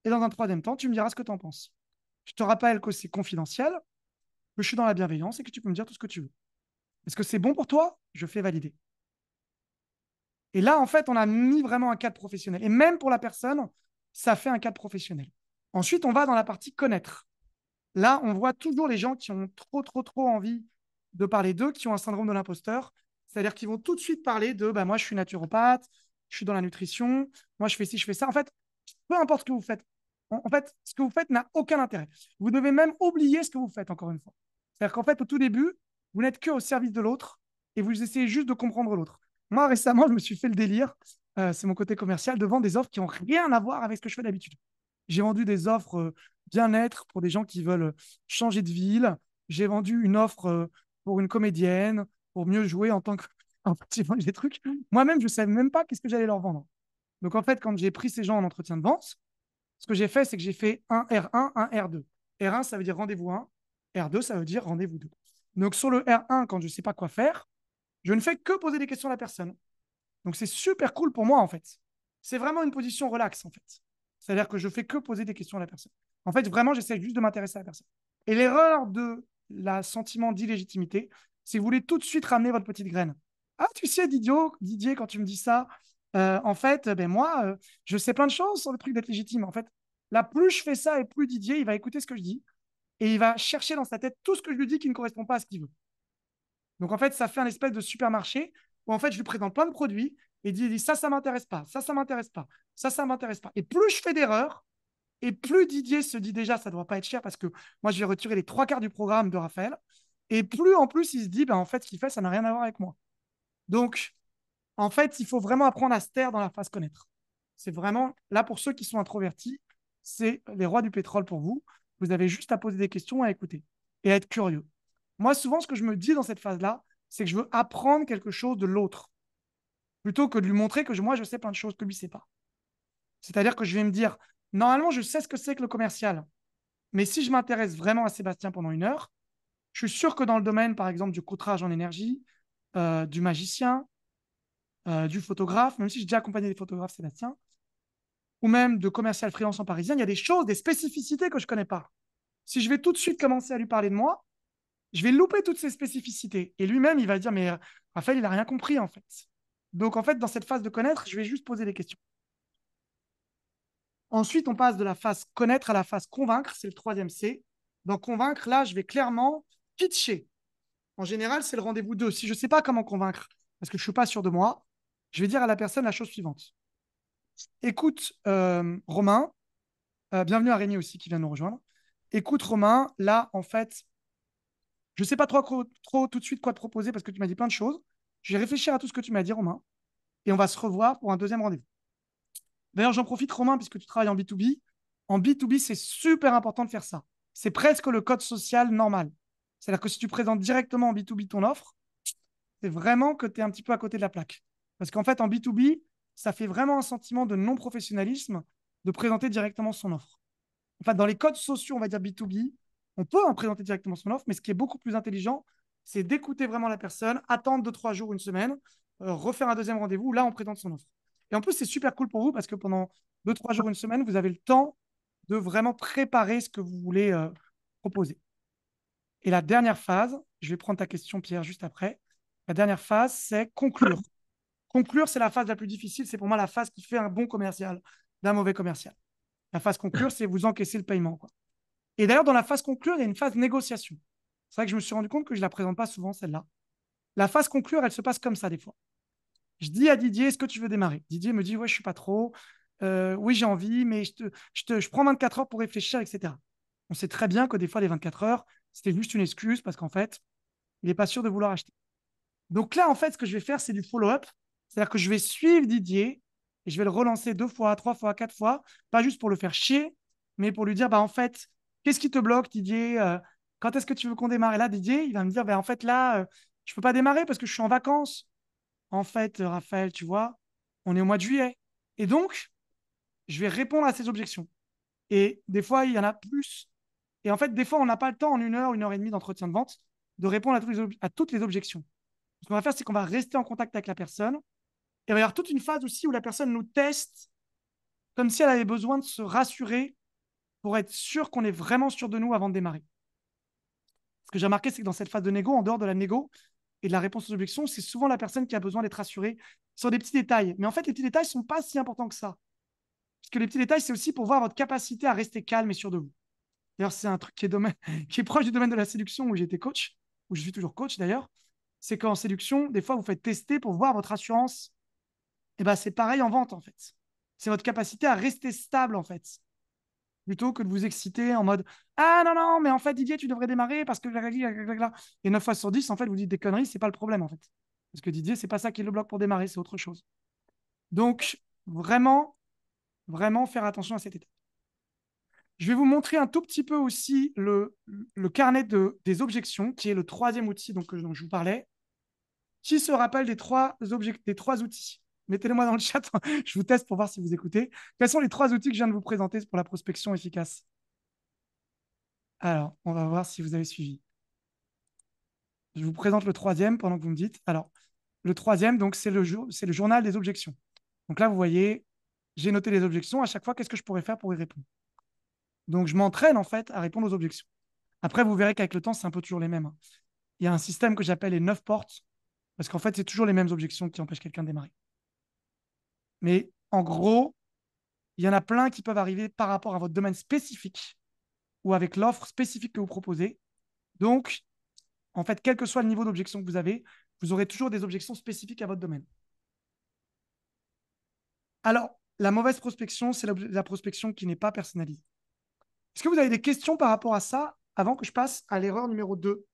Et dans un troisième temps, tu me diras ce que tu en penses. Je te rappelle que c'est confidentiel, que je suis dans la bienveillance et que tu peux me dire tout ce que tu veux. Est-ce que c'est bon pour toi? Je fais valider. Et là, en fait, on a mis vraiment un cadre professionnel. Et même pour la personne, ça fait un cadre professionnel. Ensuite, on va dans la partie connaître. Là, on voit toujours les gens qui ont trop envie de parler d'eux, qui ont un syndrome de l'imposteur. C'est-à-dire qu'ils vont tout de suite parler de bah, moi, je suis naturopathe, je suis dans la nutrition, moi, je fais ci, je fais ça. En fait, peu importe ce que vous faites. En fait, ce que vous faites n'a aucun intérêt. Vous devez même oublier ce que vous faites, encore une fois. C'est-à-dire qu'en fait, au tout début, vous n'êtes que au service de l'autre et vous essayez juste de comprendre l'autre. Moi, récemment, je me suis fait le délire, c'est mon côté commercial, de vendre des offres qui n'ont rien à voir avec ce que je fais d'habitude. J'ai vendu des offres bien-être pour des gens qui veulent changer de ville. J'ai vendu une offre pour une comédienne, pour mieux jouer en tant que... En fait, j'ai vendu des trucs. Moi-même, je ne savais même pas qu'est-ce que j'allais leur vendre. Donc, en fait, quand j'ai pris ces gens en entretien de vente, ce que j'ai fait, c'est que j'ai fait un R1, un R2. R1, ça veut dire rendez-vous 1. R2, ça veut dire rendez-vous 2. Donc, sur le R1, quand je ne sais pas quoi faire, je ne fais que poser des questions à la personne. Donc, c'est super cool pour moi, en fait. C'est vraiment une position relax, en fait. C'est-à-dire que je fais que poser des questions à la personne. En fait, vraiment, j'essaie juste de m'intéresser à la personne. Et l'erreur de la sentiment d'illégitimité, c'est que vous voulez tout de suite ramener votre petite graine. Ah, tu sais, Didier, quand tu me dis ça, en fait, ben moi, je sais plein de choses sur le truc d'être légitime. En fait, là, plus je fais ça et plus Didier, il va écouter ce que je dis et il va chercher dans sa tête tout ce que je lui dis qui ne correspond pas à ce qu'il veut. Donc, en fait, ça fait un espèce de supermarché où, en fait, je lui présente plein de produits et il dit ça m'intéresse pas, ça m'intéresse pas, ça m'intéresse pas. Et plus je fais d'erreurs, et plus Didier se dit déjà, ça ne doit pas être cher parce que moi, je vais retirer les trois quarts du programme de Raphaël. Et plus, en plus, il se dit, ben, en fait, ce qu'il fait, ça n'a rien à voir avec moi. Donc, en fait, il faut vraiment apprendre à se taire dans la phase connaître. C'est vraiment, là, pour ceux qui sont introvertis, c'est les rois du pétrole pour vous. Vous avez juste à poser des questions, à écouter et à être curieux. Moi, souvent, ce que je me dis dans cette phase-là, c'est que je veux apprendre quelque chose de l'autre, plutôt que de lui montrer que moi, je sais plein de choses que lui ne sait pas. C'est-à-dire que je vais me dire, normalement, je sais ce que c'est que le commercial. Mais si je m'intéresse vraiment à Sébastien pendant 1 heure, je suis sûr que dans le domaine, par exemple, du coûtrage en énergie, du magicien, du photographe, même si j'ai déjà accompagné des photographes, Sébastien, ou même de commercial freelance en parisien, il y a des choses, des spécificités que je ne connais pas. Si je vais tout de suite commencer à lui parler de moi, je vais louper toutes ces spécificités. Et lui-même, il va dire, mais Raphaël, il n'a rien compris, en fait. Donc, en fait, dans cette phase de connaître, je vais juste poser des questions. Ensuite, on passe de la phase connaître à la phase convaincre, c'est le troisième C. Dans convaincre, là, je vais clairement pitcher. En général, c'est le rendez-vous 2. Si je ne sais pas comment convaincre, parce que je ne suis pas sûr de moi, je vais dire à la personne la chose suivante. Écoute, Romain, bienvenue à Rémi aussi qui vient de nous rejoindre. Écoute, Romain, là, en fait, je ne sais pas trop tout de suite quoi te proposer parce que tu m'as dit plein de choses. Je vais réfléchir à tout ce que tu m'as dit, Romain, et on va se revoir pour un deuxième rendez-vous. D'ailleurs, j'en profite, Romain, puisque tu travailles en B2B. En B2B, c'est super important de faire ça. C'est presque le code social normal. C'est-à-dire que si tu présentes directement en B2B ton offre, c'est vraiment que tu es un petit peu à côté de la plaque. Parce qu'en fait, en B2B, ça fait vraiment un sentiment de non-professionnalisme de présenter directement son offre. En fait, dans les codes sociaux, on va dire B2B, on peut en présenter directement son offre, mais ce qui est beaucoup plus intelligent, c'est d'écouter vraiment la personne, attendre 2-3 jours, une semaine, refaire un deuxième rendez-vous, là, on présente son offre. Et en plus, c'est super cool pour vous parce que pendant 2-3 jours, une semaine, vous avez le temps de vraiment préparer ce que vous voulez proposer. Et la dernière phase, je vais prendre ta question, Pierre, juste après. La dernière phase, c'est conclure. Conclure, c'est la phase la plus difficile. C'est pour moi la phase qui fait un bon commercial d'un mauvais commercial. La phase conclure, c'est vous encaisser le paiement, quoi. Et d'ailleurs, dans la phase conclure, il y a une phase négociation. C'est vrai que je me suis rendu compte que je ne la présente pas souvent, celle-là. La phase conclure, elle se passe comme ça, des fois. Je dis à Didier, est-ce que tu veux démarrer? Didier me dit, ouais, je ne suis pas trop. Oui, j'ai envie, mais je prends 24 heures pour réfléchir, etc. On sait très bien que des fois, les 24 heures, c'était juste une excuse parce qu'en fait, il n'est pas sûr de vouloir acheter. Donc là, en fait, ce que je vais faire, c'est du follow-up. C'est-à-dire que je vais suivre Didier et je vais le relancer 2 fois, 3 fois, 4 fois, pas juste pour le faire chier, mais pour lui dire, bah, en fait, qu'est-ce qui te bloque, Didier? Quand est-ce que tu veux qu'on démarre? Et là, Didier, il va me dire, bah, en fait, là, je ne peux pas démarrer parce que je suis en vacances. En fait, Raphaël, tu vois, on est au mois de juillet. Et donc, je vais répondre à ses objections. Et des fois, il y en a plus. Et en fait, des fois, on n'a pas le temps en 1 heure et demie d'entretien de vente de répondre à toutes les objections. Ce qu'on va faire, c'est qu'on va rester en contact avec la personne. Et il va y avoir toute une phase aussi où la personne nous teste comme si elle avait besoin de se rassurer pour être sûr qu'on est vraiment sûr de nous avant de démarrer. Ce que j'ai remarqué, c'est que dans cette phase de négo, en dehors de la négo, et de la réponse aux objections, c'est souvent la personne qui a besoin d'être rassurée sur des petits détails. Mais en fait, les petits détails ne sont pas si importants que ça. Parce que les petits détails, c'est aussi pour voir votre capacité à rester calme et sûr de vous. D'ailleurs, c'est un truc qui est, qui est proche du domaine de la séduction où j'étais coach, où je suis toujours coach d'ailleurs. C'est qu'en séduction, des fois, vous faites tester pour voir votre assurance. Et ben, c'est pareil en vente, en fait. C'est votre capacité à rester stable, en fait. Plutôt que de vous exciter en mode ah non, non, mais en fait, Didier, tu devrais démarrer parce que. Et 9 fois sur 10, en fait, vous dites des conneries, c'est pas le problème, en fait. Parce que Didier, c'est pas ça qui le bloque pour démarrer, c'est autre chose. Donc, vraiment, vraiment faire attention à cette étape. Je vais vous montrer un tout petit peu aussi le carnet des objections, qui est le troisième outil dont je vous parlais. Qui se rappelle des trois outils? Mettez-les-moi dans le chat, je vous teste pour voir si vous écoutez. Quels sont les trois outils que je viens de vous présenter pour la prospection efficace? Alors, on va voir si vous avez suivi. Je vous présente le troisième pendant que vous me dites. Alors, le troisième, donc, c'est le journal des objections. Donc là, vous voyez, j'ai noté les objections. À chaque fois, qu'est-ce que je pourrais faire pour y répondre? Donc, je m'entraîne en fait à répondre aux objections. Après, vous verrez qu'avec le temps, c'est un peu toujours les mêmes, hein. Il y a un système que j'appelle les 9 portes, parce qu'en fait, c'est toujours les mêmes objections qui empêchent quelqu'un de démarrer. Mais en gros, il y en a plein qui peuvent arriver par rapport à votre domaine spécifique ou avec l'offre spécifique que vous proposez. Donc, en fait, quel que soit le niveau d'objection que vous aurez toujours des objections spécifiques à votre domaine. Alors, la mauvaise prospection, c'est la prospection qui n'est pas personnalisée. Est-ce que vous avez des questions par rapport à ça avant que je passe à l'erreur numéro 2?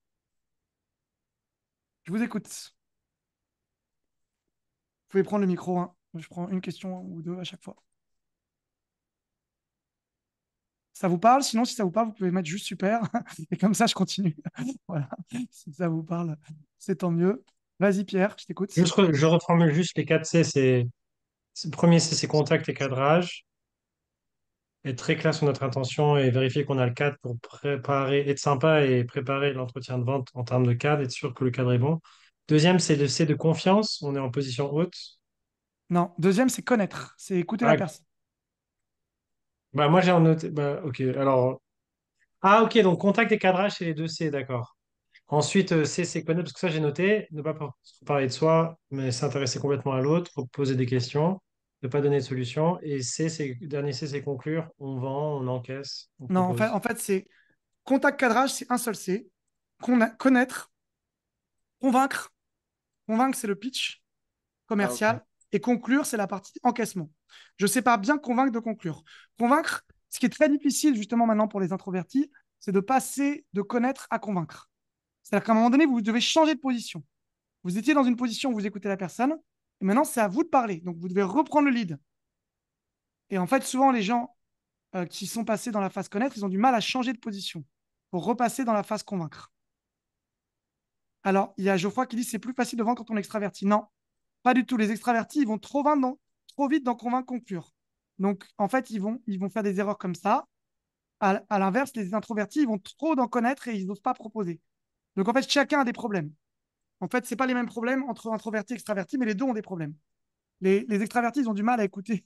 Je vous écoute. Vous pouvez prendre le micro, hein. Je prends une question ou deux à chaque fois. Ça vous parle? Sinon, si ça vous parle, vous pouvez mettre juste super. Et comme ça, je continue. Voilà. Si ça vous parle, c'est tant mieux. Vas-y, Pierre, je t'écoute. Je reformule juste les 4 C. Le premier C, c'est contact et cadrage. Être très clair sur notre intention et vérifier qu'on a le cadre pour préparer, être sympa et préparer l'entretien de vente en termes de cadre, être sûr que le cadre est bon. Deuxième, c'est le C de confiance. On est en position haute. Non, deuxième, c'est connaître. C'est écouter la Ah, personne. bah moi j'ai en noté. Bah, ok, alors. Ah, ok, donc contact et cadrage, c'est les deux C, d'accord. Ensuite, C, c'est connaître, parce que ça, j'ai noté, ne pas parler de soi, mais s'intéresser complètement à l'autre, faut poser des questions, ne pas donner de solution. Et C, dernier C, c'est conclure. On vend, on encaisse, on Non, propose. en fait c'est contact cadrage, c'est un seul C. Connaître, convaincre. Convaincre, c'est le pitch Ah, ok. commercial. Et conclure, c'est la partie encaissement. Je sépare bien convaincre de conclure. Convaincre, ce qui est très difficile justement maintenant pour les introvertis, c'est de passer de connaître à convaincre. C'est-à-dire qu'à un moment donné, vous devez changer de position. Vous étiez dans une position où vous écoutez la personne, et maintenant c'est à vous de parler. Donc vous devez reprendre le lead. Et en fait, souvent les gens qui sont passés dans la phase connaître, ils ont du mal à changer de position pour repasser dans la phase convaincre. Alors, il y a Geoffroy qui dit c'est plus facile de vendre quand on est extraverti. Non, pas du tout. Les extravertis, ils vont trop vite dans convaincre, conclure. Donc, en fait, ils vont faire des erreurs comme ça. À l'inverse, les introvertis, ils vont trop d'en connaître et ils n'osent pas proposer. Donc, en fait, chacun a des problèmes. En fait, ce n'est pas les mêmes problèmes entre introvertis et extravertis, mais les deux ont des problèmes. Les extravertis, ils ont du mal à écouter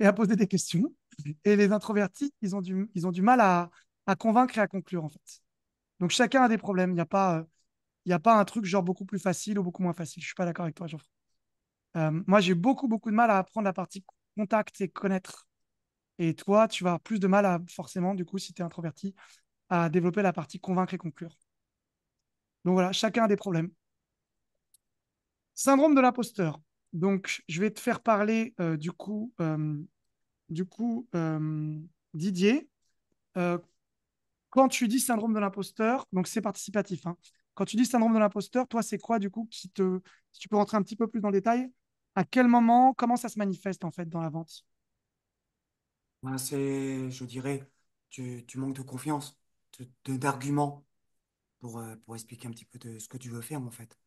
et à poser des questions. Et les introvertis, ils ont du mal à convaincre et à conclure, en fait. Donc, chacun a des problèmes. Il y a pas un truc genre beaucoup plus facile ou beaucoup moins facile. Je ne suis pas d'accord avec toi, Geoffrey. Moi, j'ai beaucoup, beaucoup de mal à apprendre la partie contact et connaître. Et toi, tu vas avoir plus de mal à, forcément, du coup, si tu es introverti, à développer la partie convaincre et conclure. Donc voilà, chacun a des problèmes. Syndrome de l'imposteur. Donc, je vais te faire parler du coup Didier. Euh, Quand tu dis syndrome de l'imposteur, donc c'est participatif, hein. Quand tu dis syndrome de l'imposteur, toi, c'est quoi du coup si tu peux rentrer un petit peu plus dans le détail, à quel moment, comment ça se manifeste en fait dans la vente? Ben, c'est, je dirais, tu manques de confiance, d'arguments pour expliquer un petit peu de ce que tu veux faire, en fait.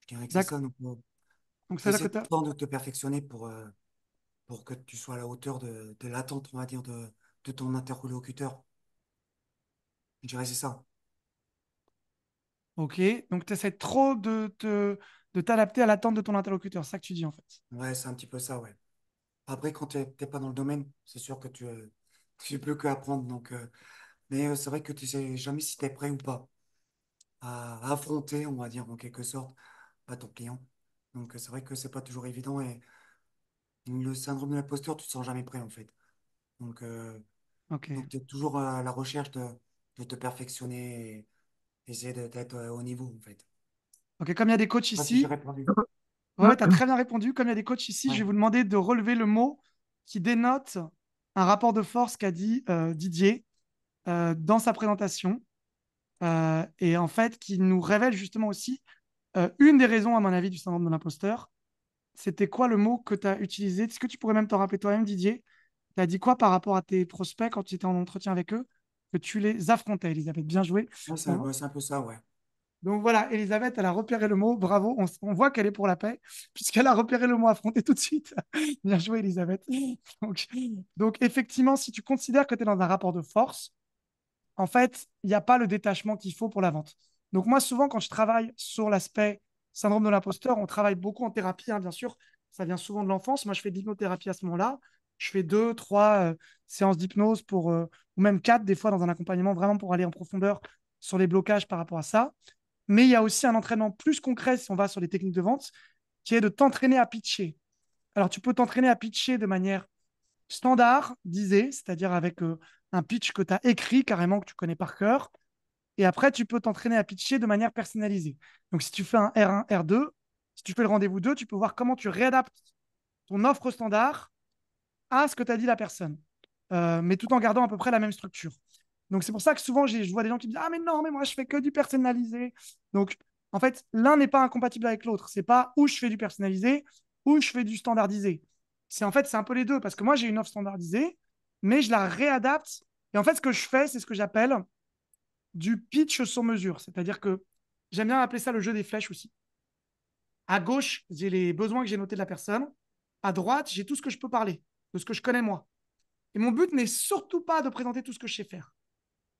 Je dirais que c'est D'accord. ça. Donc, Donc, tu c'est-à-dire essaies que tout le temps de te perfectionner pour que tu sois à la hauteur de l'attente, on va dire, de ton interlocuteur. Je dirais que c'est ça. ok, donc tu essaies trop de t'adapter à l'attente de ton interlocuteur, c'est ça que tu dis en fait. Ouais, c'est un petit peu ça, ouais. Après, quand tu n'es pas dans le domaine, c'est sûr que tu peux que apprendre. Donc, mais c'est vrai que tu sais jamais si tu es prêt ou pas. à affronter, on va dire en quelque sorte, ton client. Donc c'est vrai que c'est pas toujours évident et le syndrome de l'imposteur, tu te sens jamais prêt en fait. Donc, Ok. donc tu es toujours à la recherche de te perfectionner et essayer d'être au niveau en fait. Je Ok, comme il y a des coachs sais pas si j'ai ici, répondu. ouais, tu as très bien répondu. Comme il y a des coachs ici, je vais Ouais. vous demander de relever le mot qui dénote un rapport de force qu'a dit Didier dans sa présentation et en fait qui nous révèle justement aussi une des raisons, à mon avis, du syndrome de l'imposteur. C'était quoi le mot que tu as utilisé? Est-ce que tu pourrais même t'en rappeler toi-même, Didier? Tu as dit quoi par rapport à tes prospects quand tu étais en entretien avec eux? Que tu les affrontais, Elisabeth. Bien joué. Ouais, On- ouais, c'est un peu ça, ouais. Donc voilà, Elisabeth, elle a repéré le mot. Bravo. On voit qu'elle est pour la paix, puisqu'elle a repéré le mot affronter tout de suite. Bien joué, Elisabeth. Donc, donc, effectivement, si tu considères que tu es dans un rapport de force, en fait, il n'y a pas le détachement qu'il faut pour la vente. Donc moi, souvent, quand je travaille sur l'aspect syndrome de l'imposteur, on travaille beaucoup en thérapie, hein, bien sûr. Ça vient souvent de l'enfance. Moi, je fais de l'hypnothérapie à ce moment-là. Je fais deux, trois séances d'hypnose ou même quatre, des fois, dans un accompagnement, vraiment pour aller en profondeur sur les blocages par rapport à ça. Mais il y a aussi un entraînement plus concret, si on va sur les techniques de vente, qui est de t'entraîner à pitcher. Alors, tu peux t'entraîner à pitcher de manière standardisée, c'est-à-dire avec un pitch que tu as écrit carrément, que tu connais par cœur. Et après, tu peux t'entraîner à pitcher de manière personnalisée. Donc, si tu fais un R1, R2, si tu fais le rendez-vous 2, tu peux voir comment tu réadaptes ton offre standard à ce que t'a dit la personne, mais tout en gardant à peu près la même structure. Donc, c'est pour ça que souvent, je vois des gens qui me disent: Ah, mais non, mais moi, je fais que du personnalisé. Donc, en fait, l'un n'est pas incompatible avec l'autre. C'est pas où je fais du personnalisé, ou je fais du standardisé. C'est un peu les deux, parce que moi, j'ai une offre standardisée, mais je la réadapte. Et en fait, ce que je fais, c'est ce que j'appelle du pitch sur mesure. C'est-à-dire que j'aime bien appeler ça le jeu des flèches aussi. À gauche, j'ai les besoins que j'ai notés de la personne. À droite, j'ai tout ce que je peux parler, de ce que je connais moi. Et mon but n'est surtout pas de présenter tout ce que je sais faire.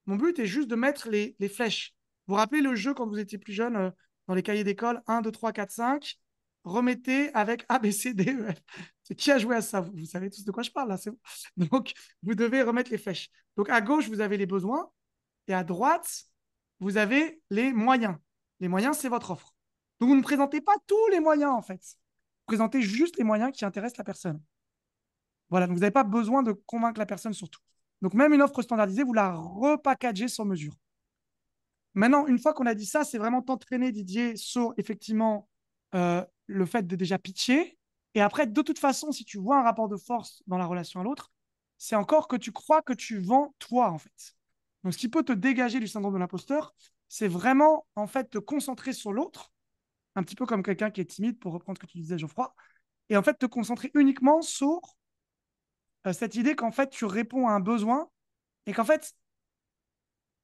Mon but est juste de mettre les flèches. Vous vous rappelez le jeu quand vous étiez plus jeune dans les cahiers d'école 1, 2, 3, 4, 5. Remettez avec A, B, C, D, E, F. C'est qui a joué à ça? Vous savez tous de quoi je parle là. C'est bon. Donc, vous devez remettre les flèches. Donc, à gauche, vous avez les besoins. Et à droite, vous avez les moyens. Les moyens, c'est votre offre. Donc, vous ne présentez pas tous les moyens, en fait. Vous présentez juste les moyens qui intéressent la personne. Voilà, donc vous n'avez pas besoin de convaincre la personne sur tout. Donc, même une offre standardisée, vous la repackagez sur mesure. Maintenant, une fois qu'on a dit ça, c'est vraiment t'entraîner, Didier, sur effectivement le fait de déjà pitcher. Et après, de toute façon, si tu vois un rapport de force dans la relation à l'autre, c'est encore que tu crois que tu vends toi, en fait. Donc, ce qui peut te dégager du syndrome de l'imposteur, c'est vraiment, en fait, te concentrer sur l'autre, un petit peu comme quelqu'un qui est timide, pour reprendre ce que tu disais, Geoffroy, et en fait, te concentrer uniquement sur cette idée qu'en fait, tu réponds à un besoin et qu'en fait,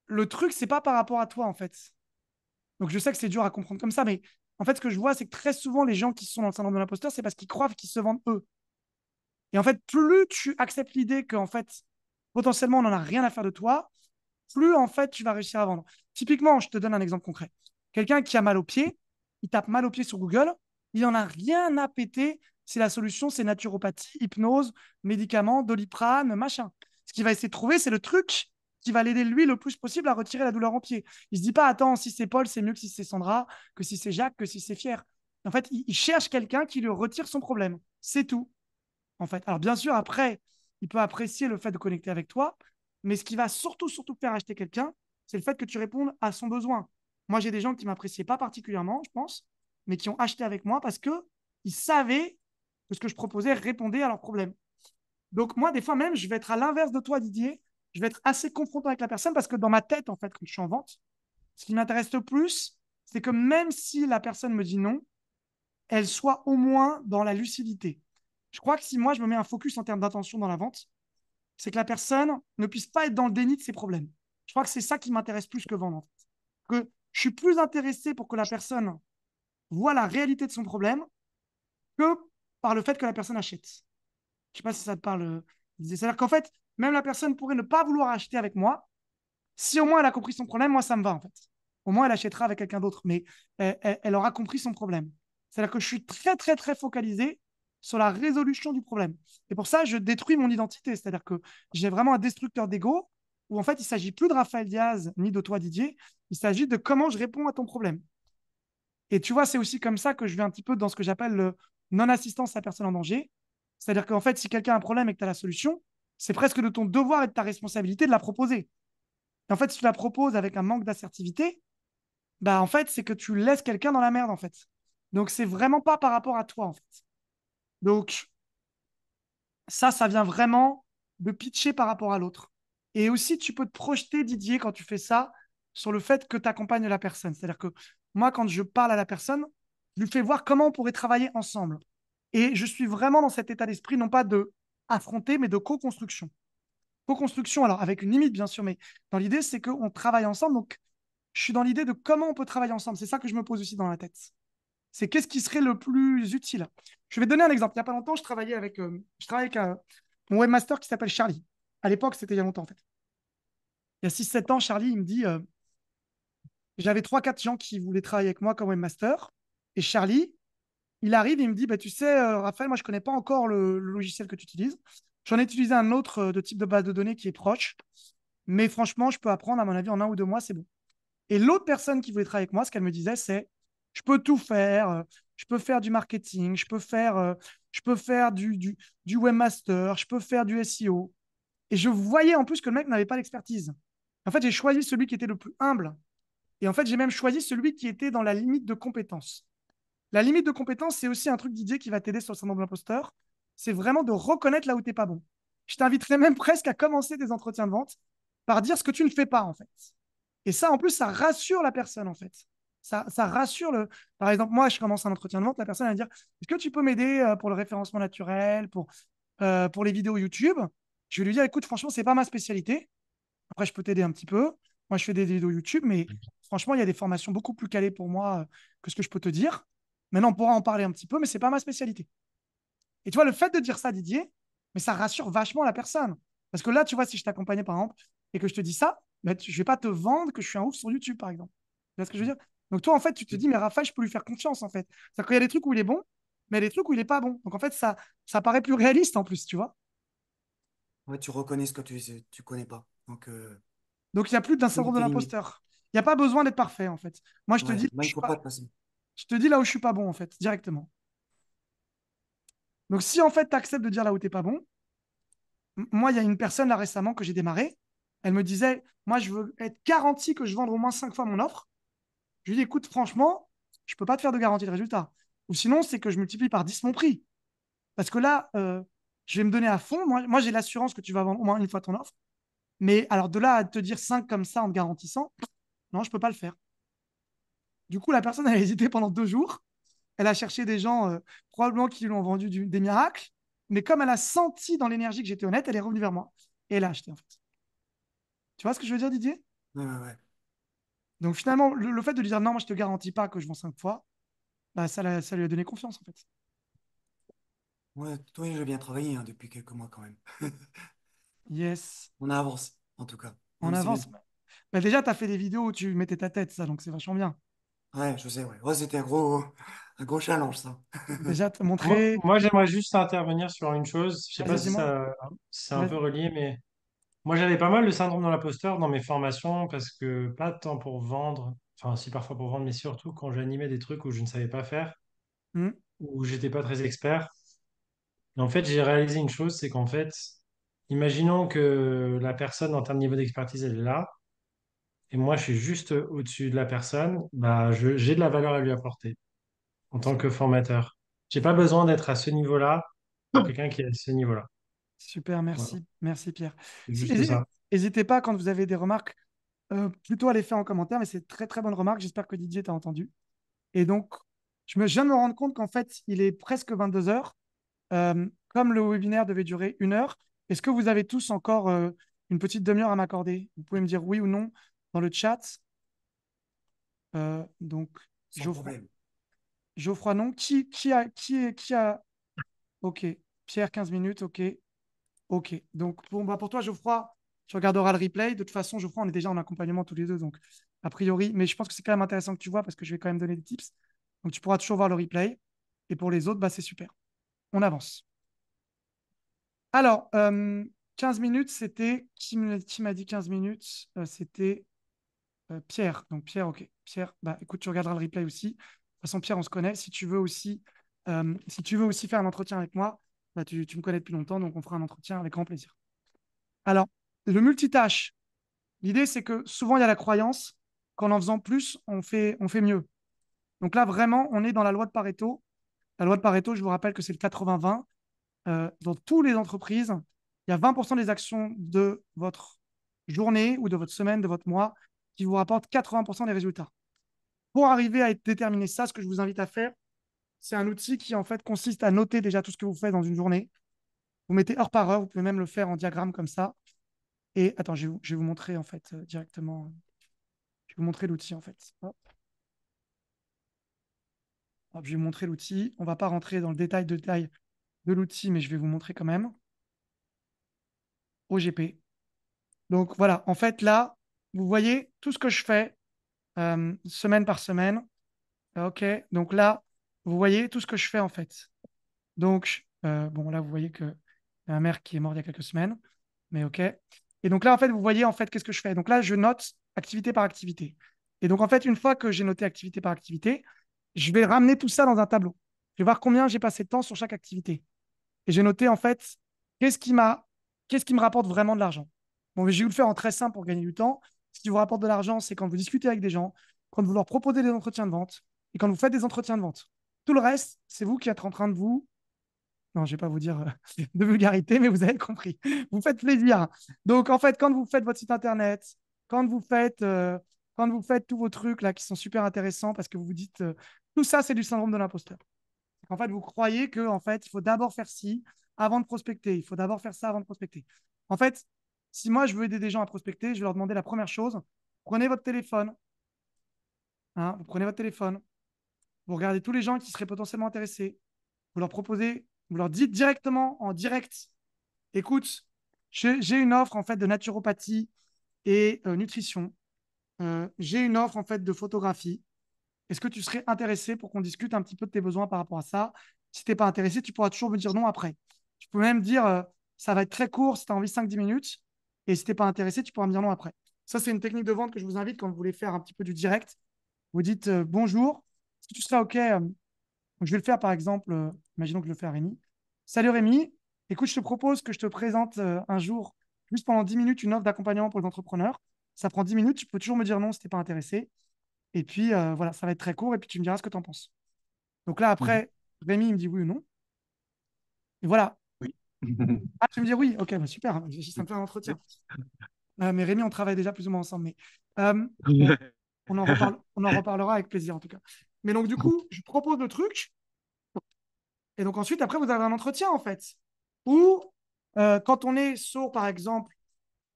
le truc, c'est pas par rapport à toi, en fait. Donc, je sais que c'est dur à comprendre comme ça, mais en fait, ce que je vois, c'est que très souvent, les gens qui sont dans le syndrome de l'imposteur, c'est parce qu'ils croient qu'ils se vendent eux. Et en fait, plus tu acceptes l'idée qu'en fait, potentiellement, on n'en a rien à faire de toi, plus en fait, tu vas réussir à vendre. Typiquement, je te donne un exemple concret. Quelqu'un qui a mal au pied, il tape mal au pied sur Google, il n'en a rien à péter si la solution, c'est naturopathie, hypnose, médicaments, doliprane, machin. Ce qu'il va essayer de trouver, c'est le truc qui va l'aider, lui, le plus possible à retirer la douleur en pied. Il ne se dit pas: attends, si c'est Paul, c'est mieux que si c'est Sandra, que si c'est Jacques, que si c'est Pierre. En fait, il cherche quelqu'un qui lui retire son problème. C'est tout, en fait. Alors, bien sûr, après, il peut apprécier le fait de connecter avec toi, mais ce qui va surtout, surtout faire acheter quelqu'un, c'est le fait que tu répondes à son besoin. Moi, j'ai des gens qui ne m'appréciaient pas particulièrement, je pense, mais qui ont acheté avec moi parce qu'ils savaient que ce que je proposais répondait à leurs problèmes. Donc, moi, des fois même, je vais être à l'inverse de toi, Didier. Je vais être assez confrontant avec la personne parce que dans ma tête, en fait, quand je suis en vente, ce qui m'intéresse le plus, c'est que même si la personne me dit non, elle soit au moins dans la lucidité. Je crois que si moi, je me mets un focus en termes d'intention dans la vente, c'est que la personne ne puisse pas être dans le déni de ses problèmes. Je crois que c'est ça qui m'intéresse plus que vendre. En fait. Que je suis plus intéressé pour que la personne voit la réalité de son problème que par le fait que la personne achète. Je ne sais pas si ça te parle. C'est-à-dire qu'en fait, même la personne pourrait ne pas vouloir acheter avec moi. Si au moins elle a compris son problème, moi, ça me va en fait. Au moins, elle achètera avec quelqu'un d'autre, mais elle aura compris son problème. C'est-à-dire que je suis très, très, très focalisé sur la résolution du problème. Et pour ça, je détruis mon identité. C'est-à-dire que j'ai vraiment un destructeur d'ego où en fait, il ne s'agit plus de Raphaël Diaz ni de toi, Didier. Il s'agit de comment je réponds à ton problème. Et tu vois, c'est aussi comme ça que je vais un petit peu dans ce que j'appelle le non-assistance à personne en danger. C'est-à-dire qu'en fait, si quelqu'un a un problème et que tu as la solution, c'est presque de ton devoir et de ta responsabilité de la proposer. Et en fait, si tu la proposes avec un manque d'assertivité, bah en fait, c'est que tu laisses quelqu'un dans la merde, en fait. Donc, c'est vraiment pas par rapport à toi, en fait. Donc, ça vient vraiment de pitcher par rapport à l'autre. Et aussi, tu peux te projeter, Didier, quand tu fais ça, sur le fait que tu accompagnes la personne. C'est-à-dire que moi, quand je parle à la personne, je lui fais voir comment on pourrait travailler ensemble. Et je suis vraiment dans cet état d'esprit, non pas de affronter, mais de co-construction. Co-construction, alors avec une limite, bien sûr, mais dans l'idée, c'est qu'on travaille ensemble. Donc, je suis dans l'idée de comment on peut travailler ensemble. C'est ça que je me pose aussi dans la tête. C'est qu'est-ce qui serait le plus utile. Je vais te donner un exemple. Il n'y a pas longtemps, je travaillais avec mon webmaster qui s'appelle Charlie. À l'époque, c'était il y a longtemps, en fait. Il y a 6-7 ans, Charlie, il me dit, j'avais 3-4 gens qui voulaient travailler avec moi comme webmaster. Et Charlie, il arrive et il me dit, bah, tu sais, Raphaël, moi, je ne connais pas encore le logiciel que tu utilises. J'en ai utilisé un autre de type de base de données qui est proche. Mais franchement, je peux apprendre, à mon avis, en 1 ou 2 mois, c'est bon. Et l'autre personne qui voulait travailler avec moi, ce qu'elle me disait, c'est, je peux tout faire. Je peux faire du marketing, je peux faire du webmaster, je peux faire du SEO. Et je voyais en plus que le mec n'avait pas l'expertise. En fait, j'ai choisi celui qui était le plus humble. Et en fait, j'ai même choisi celui qui était dans la limite de compétence. La limite de compétence, c'est aussi un truc, Didier, qui va t'aider sur le syndrome de l'imposteur. C'est vraiment de reconnaître là où tu n'es pas bon. Je t'inviterais même presque à commencer tes entretiens de vente par dire ce que tu ne fais pas, en fait. Et ça, en plus, ça rassure la personne, en fait. Ça rassure le. Par exemple, moi, je commence un entretien de vente, la personne va me dire, est-ce que tu peux m'aider pour le référencement naturel, pour les vidéos YouTube? Je vais lui dire, écoute, franchement, c'est pas ma spécialité. Après, je peux t'aider un petit peu. Moi, je fais des vidéos YouTube, mais franchement, il y a des formations beaucoup plus calées pour moi que ce que je peux te dire. Maintenant, on pourra en parler un petit peu, mais c'est pas ma spécialité. Et tu vois, le fait de dire ça, Didier, mais ça rassure vachement la personne. Parce que là, tu vois, si je t'accompagnais, par exemple, et que je te dis ça, ben, je ne vais pas te vendre que je suis un ouf sur YouTube, par exemple. Tu vois ce que je veux dire? Donc, toi, en fait, tu te dis, mais Raphaël, je peux lui faire confiance, en fait. C'est-à-dire qu'il y a des trucs où il est bon, mais il y a des trucs où il n'est pas bon. Donc, en fait, ça paraît plus réaliste, en plus, tu vois. Ouais, tu reconnais ce que tu connais pas. Donc, Donc, il n'y a plus d'un tu connais syndrome de tes limites. l'imposteur. Il n'y a pas besoin d'être parfait, en fait. Moi, Ouais, moi, il faut pas de façon. je te dis là où je suis pas bon, en fait, directement. Donc, si, en fait, tu acceptes de dire là où tu n'es pas bon, moi, il y a une personne là récemment que j'ai démarré. Elle me disait, moi, je veux être garanti que je vende au moins 5 fois mon offre. Je lui dis, écoute, franchement, je ne peux pas te faire de garantie de résultat. Ou sinon, c'est que je multiplie par 10 mon prix. Parce que là, je vais me donner à fond. Moi j'ai l'assurance que tu vas vendre au moins une fois ton offre. Mais alors, de là à te dire 5 comme ça en te garantissant, non, je ne peux pas le faire. Du coup, la personne, elle a hésité pendant 2 jours. Elle a cherché des gens probablement qui lui ont vendu des miracles. Mais comme elle a senti dans l'énergie que j'étais honnête, elle est revenue vers moi. Et elle a acheté, en fait. Tu vois ce que je veux dire, Didier? Ouais, ouais, ouais. Donc finalement, le fait de lui dire non, moi je te garantis pas que je vends 5 fois, bah, ça lui a donné confiance en fait. Ouais, toi, j'ai bien travaillé hein, depuis quelques mois quand même. Yes, On avance, en tout cas. Non, on mais c'est bien. avance. Bah, déjà, tu as fait des vidéos où tu mettais ta tête, ça, donc c'est vachement bien. Ouais, je sais, ouais. Ouais, c'était un gros challenge, ça. Déjà, te Moi, montrer. moi, j'aimerais juste intervenir sur une chose. Je sais pas Vas-y, si dis-moi. c'est un peu Vas- relié, mais moi, j'avais pas mal le syndrome de l'imposteur dans mes formations parce que pas tant pour vendre, enfin, si parfois pour vendre, mais surtout quand j'animais des trucs où je ne savais pas faire, Hmm. où j'étais pas très expert. Et en fait, j'ai réalisé une chose, c'est qu'en fait, imaginons que la personne en termes de niveau d'expertise, elle est là, et moi, je suis juste au-dessus de la personne, bah, j'ai de la valeur à lui apporter en tant que formateur. J'ai pas besoin d'être à ce niveau-là pour quelqu'un qui est à ce niveau-là. Super, Voilà, merci. Merci Pierre. c'est juste ça. N'hésitez pas quand vous avez des remarques, plutôt à les faire en commentaire, mais c'est très très bonne remarque. J'espère que Didier t'a entendu. Et donc, je viens de me rendre compte qu'en fait, il est presque 22 heures. Comme le webinaire devait durer 1 heure, est-ce que vous avez tous encore une petite demi-heure à m'accorder? Vous pouvez me dire oui ou non dans le chat. Donc, Sans Geoffroy, problème. Geoffroy non. Qui a. Ok. Pierre, 15 minutes. Ok. Ok. Donc, pour toi, Geoffroy, tu regarderas le replay. De toute façon, Geoffroy, on est déjà en accompagnement tous les deux. Donc, a priori, mais je pense que c'est quand même intéressant que tu vois parce que je vais quand même donner des tips. Donc, tu pourras toujours voir le replay. Et pour les autres, bah, c'est super. On avance. Alors, 15 minutes, c'était. Qui m'a dit 15 minutes? C'était Pierre. Donc, Pierre, ok. Pierre, bah, écoute, tu regarderas le replay aussi. De toute façon, Pierre, on se connaît. Si tu veux aussi faire un entretien avec moi, bah, tu me connais depuis longtemps, donc on fera un entretien avec grand plaisir. Alors, le multitâche, l'idée, c'est que souvent, il y a la croyance qu'en en faisant plus, on fait mieux. Donc là, vraiment, on est dans la loi de Pareto. La loi de Pareto, je vous rappelle que c'est le 80-20. Dans toutes les entreprises, il y a 20% des actions de votre journée ou de votre semaine, de votre mois, qui vous rapportent 80% des résultats. Pour arriver à déterminer ça, ce que je vous invite à faire, c'est un outil qui en fait consiste à noter déjà tout ce que vous faites dans une journée. Vous mettez heure par heure, vous pouvez même le faire en diagramme comme ça. Et attends, je vais vous montrer en fait directement. Je vais vous montrer l'outil en fait. Hop. Hop, je vais vous montrer l'outil. On ne va pas rentrer dans le détail de l'outil, mais je vais vous montrer quand même. OGP. Donc voilà, en fait là, vous voyez tout ce que je fais semaine par semaine. OK, donc là, vous voyez tout ce que je fais en fait. Donc, bon, là, vous voyez que ma mère qui est morte il y a quelques semaines, mais OK. Et donc là, en fait, vous voyez en fait qu'est-ce que je fais. Donc là, je note activité par activité. Et donc, en fait, une fois que j'ai noté activité par activité, je vais ramener tout ça dans un tableau. Je vais voir combien j'ai passé de temps sur chaque activité. Et j'ai noté en fait qu'est-ce qui m'a, qu'est-ce qui me rapporte vraiment de l'argent. Bon, mais je vais vous le faire en très simple pour gagner du temps. Ce qui vous rapporte de l'argent, c'est quand vous discutez avec des gens, quand vous leur proposez des entretiens de vente et quand vous faites des entretiens de vente. Tout le reste, c'est vous qui êtes en train de vous. Non, je ne vais pas vous dire de vulgarité, mais vous avez compris. Vous faites plaisir. Donc, en fait, quand vous faites votre site internet, quand vous faites, euh, quand vous faites tous vos trucs là qui sont super intéressants parce que vous vous dites tout ça, c'est du syndrome de l'imposteur. En fait, vous croyez que en fait, il faut d'abord faire ci avant de prospecter. Il faut d'abord faire ça avant de prospecter. En fait, si moi, je veux aider des gens à prospecter, je vais leur demander la première chose. Prenez votre téléphone. Hein, vous prenez votre téléphone. Vous regardez tous les gens qui seraient potentiellement intéressés. Vous leur proposez, vous leur dites directement en direct, écoute, j'ai une offre en fait de naturopathie et nutrition. J'ai une offre en fait de photographie. Est-ce que tu serais intéressé pour qu'on discute un petit peu de tes besoins par rapport à ça? Si tu n'es pas intéressé, tu pourras toujours me dire non après. Tu peux même dire ça va être très court si tu as envie 5-10 minutes. Et si tu n'es pas intéressé, tu pourras me dire non après. Ça, c'est une technique de vente que je vous invite quand vous voulez faire un petit peu du direct. Vous dites bonjour, est-ce que tu serais OK je vais le faire par exemple, imaginons que je le fais à Rémi. Salut Rémi, écoute, je te propose que je te présente un jour, juste pendant 10 minutes, une offre d'accompagnement pour les entrepreneurs. Ça prend 10 minutes, tu peux toujours me dire non si tu n'es pas intéressé. Et puis, voilà, ça va être très court et puis tu me diras ce que tu en penses. Donc là, Mhm. après, Rémi, il me dit oui ou non. Et voilà. Oui. Ah, tu me dis oui. Ok, bah super. Ça me fait un entretien. Mais Rémi, on travaille déjà plus ou moins ensemble. Mais on, on en reparlera avec plaisir en tout cas. Mais donc, du coup, je propose le truc. Et donc ensuite, après, vous avez un entretien en fait. Ou quand on est sur, par exemple,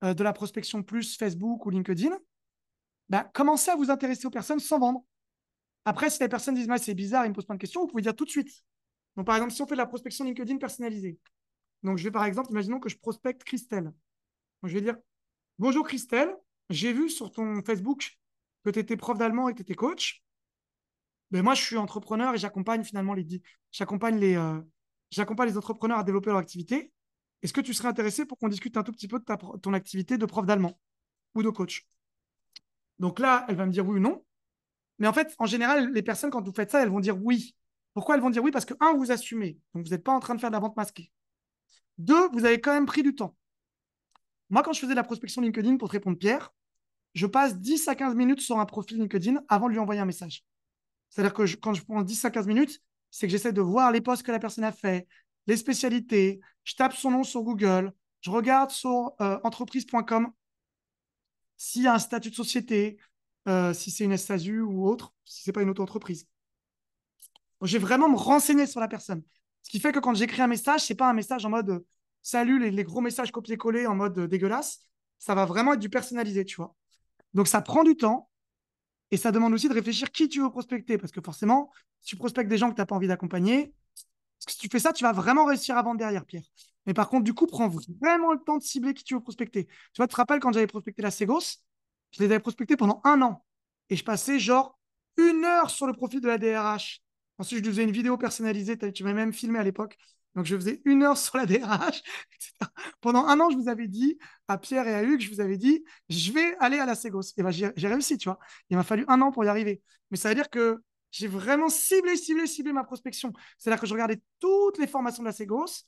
de la prospection plus Facebook ou LinkedIn, bah, commencez à vous intéresser aux personnes sans vendre. Après, si les personnes disent, c'est bizarre, ils me posent plein de questions, vous pouvez dire tout de suite. Donc, par exemple, si on fait de la prospection LinkedIn personnalisée, donc je vais par exemple, imaginons que je prospecte Christelle. Donc, je vais dire, bonjour Christelle, j'ai vu sur ton Facebook que tu étais prof d'allemand et que tu étais coach. Mais moi, je suis entrepreneur et j'accompagne finalement j'accompagne j'accompagne les entrepreneurs à développer leur activité. Est-ce que tu serais intéressé pour qu'on discute un tout petit peu de ton activité de prof d'allemand ou de coach? Donc là, elle va me dire oui ou non. Mais en fait, en général, les personnes, quand vous faites ça, elles vont dire oui. Pourquoi elles vont dire oui? Parce que, un, vous assumez. Donc, vous n'êtes pas en train de faire de la vente masquée. Deux, vous avez quand même pris du temps. Moi, quand je faisais de la prospection LinkedIn pour te répondre, Pierre, je passe 10 à 15 minutes sur un profil LinkedIn avant de lui envoyer un message. C'est-à-dire que quand je prends 10 à 15 minutes, c'est que j'essaie de voir les posts que la personne a fait, les spécialités, je tape son nom sur Google, je regarde sur entreprise.com s'il y a un statut de société, si c'est une SASU ou autre, si ce n'est pas une auto-entreprise. Donc, je vais vraiment me renseigner sur la personne. Ce qui fait que quand j'écris un message, ce n'est pas un message en mode salut, les gros messages copier-coller en mode dégueulasse. Ça va vraiment être du personnalisé, tu vois. Donc, ça prend du temps. Et ça demande aussi de réfléchir qui tu veux prospecter. Parce que forcément, si tu prospectes des gens que tu n'as pas envie d'accompagner, parce que si tu fais ça, tu vas vraiment réussir à vendre derrière, Pierre. Mais par contre, du coup, prends vraiment le temps de cibler qui tu veux prospecter. Tu vois, tu te rappelles quand j'avais prospecté la Ségos, je les avais prospectés pendant 1 an. Et je passais genre 1 heure sur le profil de la DRH. Ensuite, je lui faisais une vidéo personnalisée. Tu m'avais même filmé à l'époque. Donc, je faisais 1 heure sur la DRH, etc. Pendant 1 an, je vous avais dit, à Pierre et à Hugues, je vous avais dit, je vais aller à la Ségos. Et ben, j'ai réussi, tu vois. Il m'a fallu 1 an pour y arriver. Mais ça veut dire que j'ai vraiment ciblé ma prospection. C'est-à-dire que je regardais toutes les formations de la Ségos,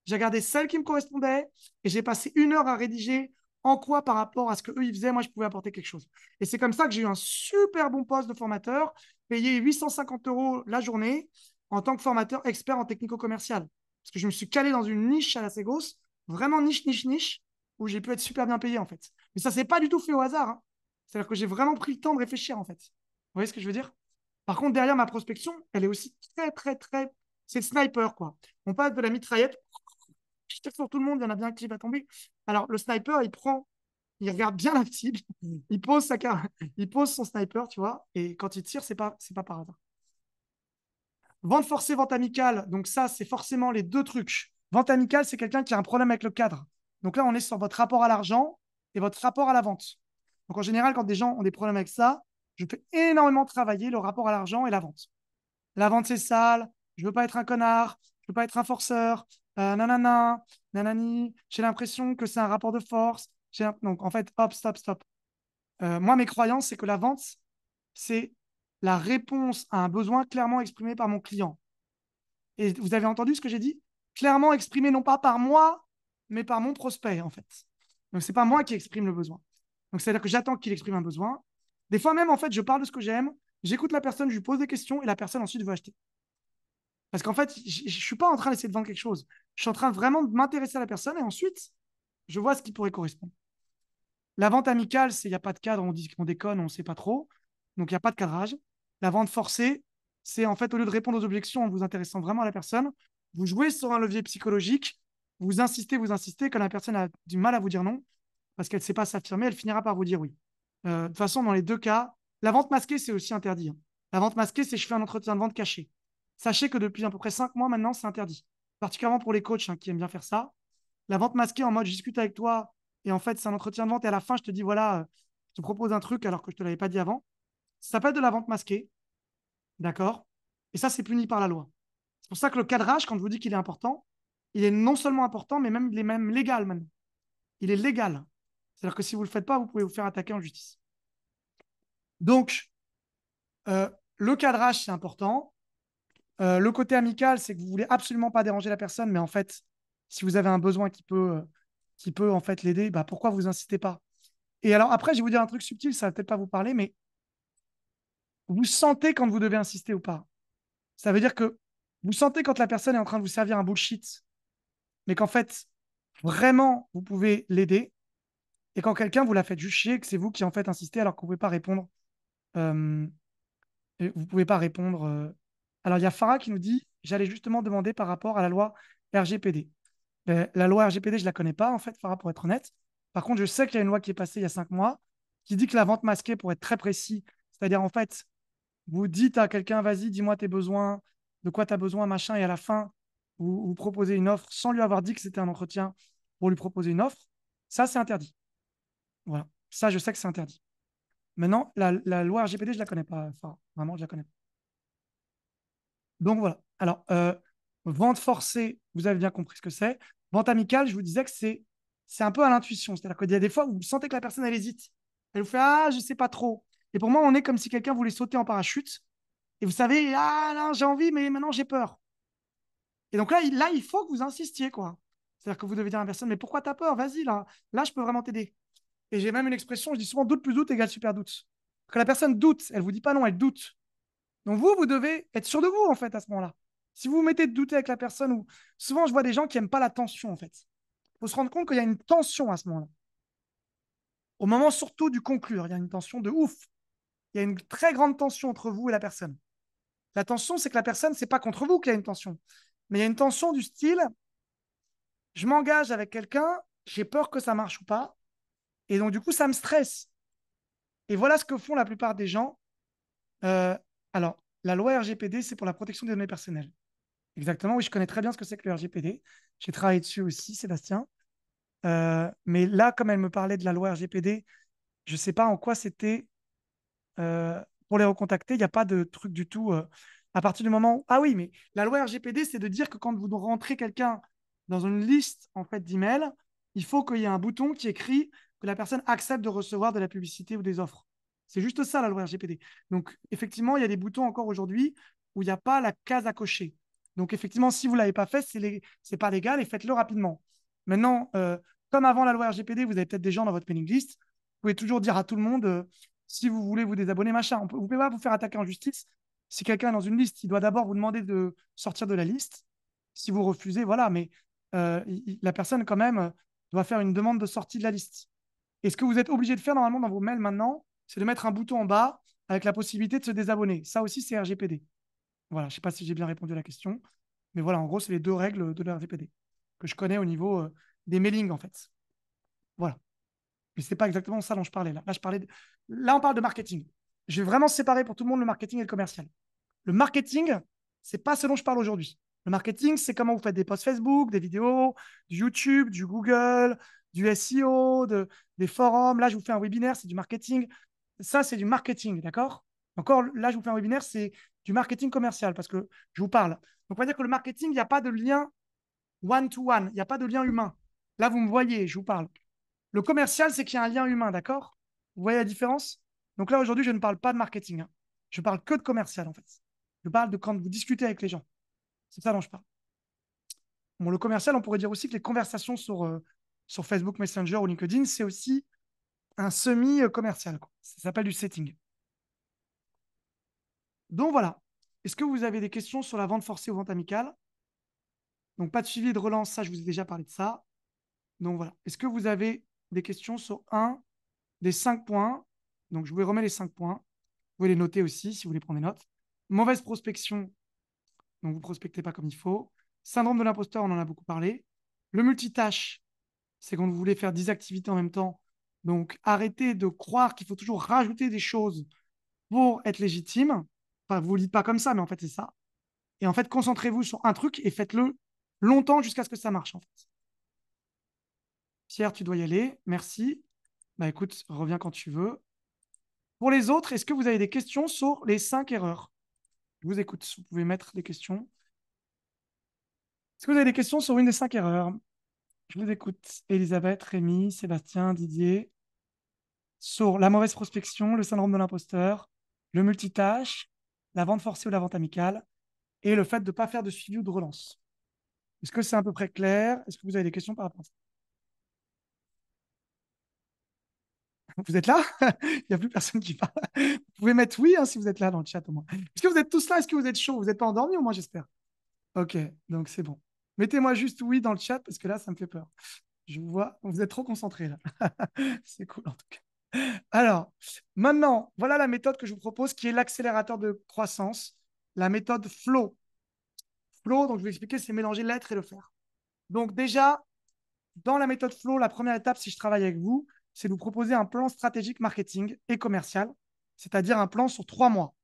j'ai regardé celles qui me correspondaient et j'ai passé 1 heure à rédiger en quoi, par rapport à ce qu'eux, ils faisaient, moi, je pouvais apporter quelque chose. Et c'est comme ça que j'ai eu un super bon poste de formateur, payé 850 € la journée en tant que formateur expert en technico-commercial. Parce que je me suis calé dans une niche à la Ségos, vraiment niche, où j'ai pu être super bien payé, en fait. Mais ça ne s'est pas du tout fait au hasard, hein. C'est-à-dire que j'ai vraiment pris le temps de réfléchir, en fait. Vous voyez ce que je veux dire? Par contre, derrière ma prospection, elle est aussi très. C'est le sniper, quoi. On passe de la mitraillette, je tire sur tout le monde, il y en a bien qui va tomber. Alors, le sniper, il regarde bien la cible, il pose son sniper, tu vois, et quand il tire, c'est pas par hasard. Vente forcée, vente amicale, donc ça, c'est forcément les deux trucs. Vente amicale, c'est quelqu'un qui a un problème avec le cadre. Donc là, on est sur votre rapport à l'argent et votre rapport à la vente. Donc en général, quand des gens ont des problèmes avec ça, je fais énormément travailler le rapport à l'argent et la vente. La vente, c'est sale, je veux pas être un connard, je veux pas être un forceur, nanana, nanani, j'ai l'impression que c'est un rapport de force. Donc en fait, hop, stop. Moi, mes croyances, c'est que la vente, c'est la réponse à un besoin clairement exprimé par mon client. Et vous avez entendu ce que j'ai dit? Clairement exprimé non pas par moi, mais par mon prospect, en fait. Donc, ce n'est pas moi qui exprime le besoin. Donc, c'est-à-dire que j'attends qu'il exprime un besoin. Des fois même, en fait, je parle de ce que j'aime, j'écoute la personne, je lui pose des questions et la personne ensuite veut acheter. Parce qu'en fait, je ne suis pas en train d'essayer de vendre quelque chose. Je suis en train vraiment de m'intéresser à la personne et ensuite, je vois ce qui pourrait correspondre. La vente amicale, c'est il n'y a pas de cadre, on dit qu'on déconne, on ne sait pas trop. Donc, il n'y a pas de cadrage. La vente forcée, c'est en fait, au lieu de répondre aux objections en vous intéressant vraiment à la personne, vous jouez sur un levier psychologique, vous insistez, quand la personne a du mal à vous dire non, parce qu'elle ne sait pas s'affirmer, elle finira par vous dire oui. De toute façon, dans les deux cas, la vente masquée, c'est aussi interdit, hein. La vente masquée, c'est je fais un entretien de vente caché. Sachez que depuis à peu près 5 mois maintenant, c'est interdit. Particulièrement pour les coachs, hein, qui aiment bien faire ça. La vente masquée en mode je discute avec toi et en fait c'est un entretien de vente et à la fin je te dis voilà, je te propose un truc alors que je ne te l'avais pas dit avant. Ça s'appelle de la vente masquée, d'accord? Et ça c'est puni par la loi. C'est pour ça que le cadrage, quand je vous dis qu'il est important, il est non seulement important, mais même, il est même légal maintenant. Il est légal. C'est-à-dire que si vous ne le faites pas, vous pouvez vous faire attaquer en justice. Donc, le cadrage, c'est important. Le côté amical, c'est que vous voulez absolument pas déranger la personne, mais en fait, si vous avez un besoin qui peut en fait l'aider, bah, pourquoi vous insistez pas? Et alors après, je vais vous dire un truc subtil, ça va peut-être pas vous parler, mais vous sentez quand vous devez insister ou pas. Ça veut dire que vous sentez quand la personne est en train de vous servir un bullshit, mais qu'en fait, vraiment, vous pouvez l'aider. Et quand quelqu'un vous la fait juste chier, que c'est vous qui en fait insistez alors que vous ne pouvez pas répondre. euh, vous pouvez pas répondre. Alors, il y a Farah qui nous dit, j'allais justement demander par rapport à la loi RGPD. La loi RGPD, je ne la connais pas, en fait, Farah, pour être honnête. Par contre, je sais qu'il y a une loi qui est passée il y a 5 mois qui dit que la vente masquée, pour être très précis, c'est-à-dire, en fait, vous dites à quelqu'un, vas-y, dis-moi tes besoins, de quoi tu as besoin, machin, et à la fin, vous proposez une offre sans lui avoir dit que c'était un entretien pour lui proposer une offre. Ça, c'est interdit. Voilà. Ça, je sais que c'est interdit. Maintenant, la loi RGPD, je ne la connais pas, Farah. Vraiment, je ne la connais pas. Donc voilà. Alors, vente forcée, vous avez bien compris ce que c'est. Vente amicale, je vous disais que c'est un peu à l'intuition. C'est-à-dire qu'il y a des fois où vous sentez que la personne, elle hésite. Elle vous fait ah, je ne sais pas trop. Et pour moi, on est comme si quelqu'un voulait sauter en parachute. Et vous savez, ah non, j'ai envie, mais maintenant j'ai peur. Et donc là, il faut que vous insistiez, quoi. C'est-à-dire que vous devez dire à la personne, mais pourquoi tu as peur? Vas-y, là, je peux vraiment t'aider. Et j'ai même une expression, je dis souvent doute plus doute égale super doute. Quand la personne doute, elle ne vous dit pas non, elle doute. Donc vous devez être sûr de vous, en fait, à ce moment-là. Si vous vous mettez de douter avec la personne, ou souvent je vois des gens qui n'aiment pas la tension, en fait. Il faut se rendre compte qu'il y a une tension à ce moment-là. Au moment surtout du conclure, il y a une tension de ouf. Il y a une très grande tension entre vous et la personne. La tension, c'est que la personne, c'est pas contre vous qu'il y a une tension. Mais il y a une tension du style, je m'engage avec quelqu'un, j'ai peur que ça marche ou pas, et donc du coup, ça me stresse. Et voilà ce que font la plupart des gens. Euh, alors, la loi RGPD, c'est pour la protection des données personnelles. Exactement, oui, je connais très bien ce que c'est que le RGPD. J'ai travaillé dessus aussi, Sébastien. Mais là, comme elle me parlait de la loi RGPD, je ne sais pas en quoi c'était pour les recontacter. Il n'y a pas de truc du tout. À partir du moment où... Ah oui, mais la loi RGPD, c'est de dire que quand vous rentrez quelqu'un dans une liste en fait, d'emails, il faut qu'il y ait un bouton qui écrit que la personne accepte de recevoir de la publicité ou des offres. C'est juste ça, la loi RGPD. Donc, effectivement, il y a des boutons encore aujourd'hui où il n'y a pas la case à cocher. Donc, effectivement, si vous ne l'avez pas fait, c'est pas légal et faites-le rapidement. Maintenant, comme avant la loi RGPD, vous avez peut-être des gens dans votre mailing list, vous pouvez toujours dire à tout le monde si vous voulez vous désabonner, machin. Vous ne pouvez pas vous faire attaquer en justice. Si quelqu'un est dans une liste, il doit d'abord vous demander de sortir de la liste. Si vous refusez, voilà, mais la personne, quand même, doit faire une demande de sortie de la liste. Et ce que vous êtes obligé de faire normalement dans vos mails maintenant, c'est de mettre un bouton en bas avec la possibilité de se désabonner. Ça aussi, c'est RGPD. Voilà, je ne sais pas si j'ai bien répondu à la question, mais voilà, en gros, c'est les 2 règles de la RGPD que je connais au niveau des mailings, en fait. Voilà. Mais ce n'est pas exactement ça dont je parlais là. Là, on parle de marketing. Je vais vraiment séparer pour tout le monde le marketing et le commercial. Le marketing, ce n'est pas ce dont je parle aujourd'hui. Le marketing, c'est comment vous faites des posts Facebook, des vidéos, du YouTube, du Google, du SEO, des forums. Là, je vous fais un webinaire, c'est du marketing. Ça, c'est du marketing, d'accord? Encore, là, je vous fais un webinaire, c'est du marketing commercial parce que je vous parle. Donc, on va dire que le marketing, il n'y a pas de lien one-to-one, il n'y a pas de lien humain. Là, vous me voyez, je vous parle. Le commercial, c'est qu'il y a un lien humain, d'accord? Vous voyez la différence? Donc là, aujourd'hui, je ne parle pas de marketing, hein. Je parle que de commercial, en fait. Je parle de quand vous discutez avec les gens. C'est ça dont je parle. Bon, le commercial, on pourrait dire aussi que les conversations sur Facebook Messenger ou LinkedIn, c'est aussi un semi-commercial, quoi. Ça s'appelle du setting. Donc voilà. Est-ce que vous avez des questions sur la vente forcée ou vente amicale? Donc pas de suivi et de relance, ça, je vous ai déjà parlé de ça. Donc voilà. Est-ce que vous avez des questions sur un des 5 points? Donc je vous remets les 5 points. Vous pouvez les noter aussi si vous voulez prendre des notes. Mauvaise prospection, donc vous ne prospectez pas comme il faut. Syndrome de l'imposteur, on en a beaucoup parlé. Le multitâche, c'est quand vous voulez faire 10 activités en même temps. Donc arrêtez de croire qu'il faut toujours rajouter des choses pour être légitime. Enfin, vous ne le dites pas comme ça, mais en fait, c'est ça. Et en fait, concentrez-vous sur un truc et faites-le longtemps jusqu'à ce que ça marche, en fait. Pierre, tu dois y aller. Merci. Bah écoute, reviens quand tu veux. Pour les autres, est-ce que vous avez des questions sur les 5 erreurs? Je vous écoute. Vous pouvez mettre des questions. Est-ce que vous avez des questions sur une des 5 erreurs? Je vous écoute. Elisabeth, Rémi, Sébastien, Didier. Sur la mauvaise prospection, le syndrome de l'imposteur, le multitâche, la vente forcée ou la vente amicale, et le fait de ne pas faire de suivi ou de relance. Est-ce que c'est à peu près clair? Est-ce que vous avez des questions par rapport à ça? Vous êtes là? Il n'y a plus personne qui parle. Vous pouvez mettre oui, hein, si vous êtes là dans le chat au moins. Est-ce que vous êtes tous là? Est-ce que vous êtes chaud? Vous n'êtes pas endormi au moins, j'espère. Ok, donc c'est bon. Mettez-moi juste oui dans le chat parce que là, ça me fait peur. Je vous vois, vous êtes trop concentrés là. C'est cool en tout cas. Alors, maintenant, voilà la méthode que je vous propose qui est l'accélérateur de croissance, la méthode Flow. Flow, donc je vais expliquer, c'est mélanger l'être et le faire. Donc déjà, dans la méthode Flow, la première étape, si je travaille avec vous, c'est de vous proposer un plan stratégique marketing et commercial, c'est-à-dire un plan sur 3 mois.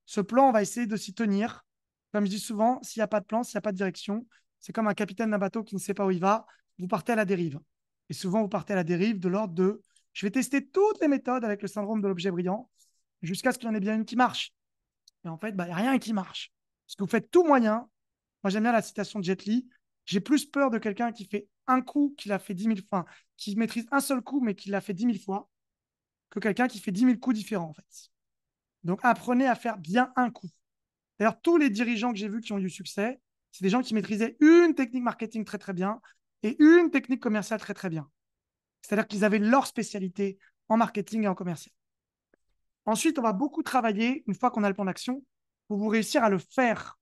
Ce plan, on va essayer de s'y tenir. Comme je dis souvent, s'il n'y a pas de plan, s'il n'y a pas de direction, c'est comme un capitaine d'un bateau qui ne sait pas où il va, vous partez à la dérive. Et souvent, vous partez à la dérive de l'ordre de je vais tester toutes les méthodes avec le syndrome de l'objet brillant jusqu'à ce qu'il y en ait bien une qui marche. Et en fait, il n'y a rien qui marche. Parce que vous faites tout moyen. Moi, j'aime bien la citation de Jet Li. J'ai plus peur de quelqu'un qui fait un coup, qui l'a fait 10 000 fois, qui maîtrise un seul coup, mais qui l'a fait 10 000 fois, que quelqu'un qui fait 10 000 coups différents, en fait. Donc, apprenez à faire bien un coup. D'ailleurs, tous les dirigeants que j'ai vus qui ont eu du succès, c'est des gens qui maîtrisaient une technique marketing très, très bien et une technique commerciale très, très bien. C'est-à-dire qu'ils avaient leur spécialité en marketing et en commercial. Ensuite, on va beaucoup travailler, une fois qu'on a le plan d'action, pour vous réussir à le faire.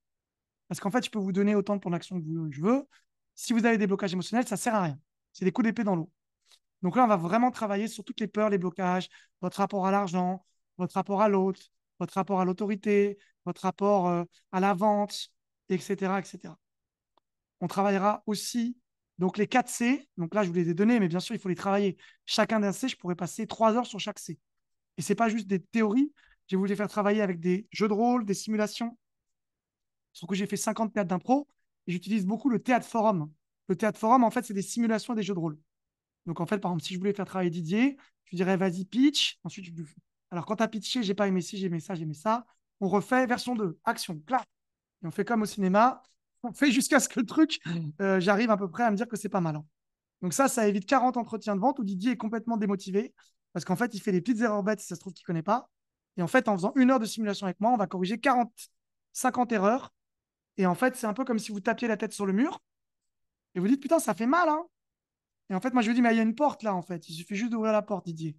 Parce qu'en fait, je peux vous donner autant de plans d'action que je veux. Si vous avez des blocages émotionnels, ça ne sert à rien. C'est des coups d'épée dans l'eau. Donc là, on va vraiment travailler sur toutes les peurs, les blocages, votre rapport à l'argent, votre rapport à l'autre, votre rapport à l'autorité, votre rapport à la vente, etc., etc. On travaillera aussi donc les 4 C. Donc là, je vous les ai donnés, mais bien sûr, il faut les travailler. Chacun d'un C, je pourrais passer 3 heures sur chaque C. Et ce n'est pas juste des théories. J'ai voulu les faire travailler avec des jeux de rôle, des simulations. Sauf que j'ai fait 50 théâtres d'impro et j'utilise beaucoup le théâtre forum. Le théâtre forum, en fait, c'est des simulations et des jeux de rôle. Donc, en fait, par exemple, si je voulais faire travailler Didier, je lui dirais, vas-y, pitch. Ensuite, alors, quand tu as pitché, j'ai pas aimé ci, j'ai aimé ça, j'ai aimé ça. on refait version 2, action, clap. Et on fait comme au cinéma, on fait jusqu'à ce que le truc, j'arrive à peu près à me dire que c'est pas mal, hein. Donc ça évite 40 entretiens de vente où Didier est complètement démotivé parce qu'en fait, il fait des petites erreurs bêtes si ça se trouve qu'il ne connaît pas. Et en fait, en faisant 1 heure de simulation avec moi, on va corriger 40, 50 erreurs. Et en fait, c'est un peu comme si vous tapiez la tête sur le mur et vous dites, putain, ça fait mal, hein. Et en fait, moi, je lui dis, mais il y a une porte là, en fait. Il suffit juste d'ouvrir la porte, Didier.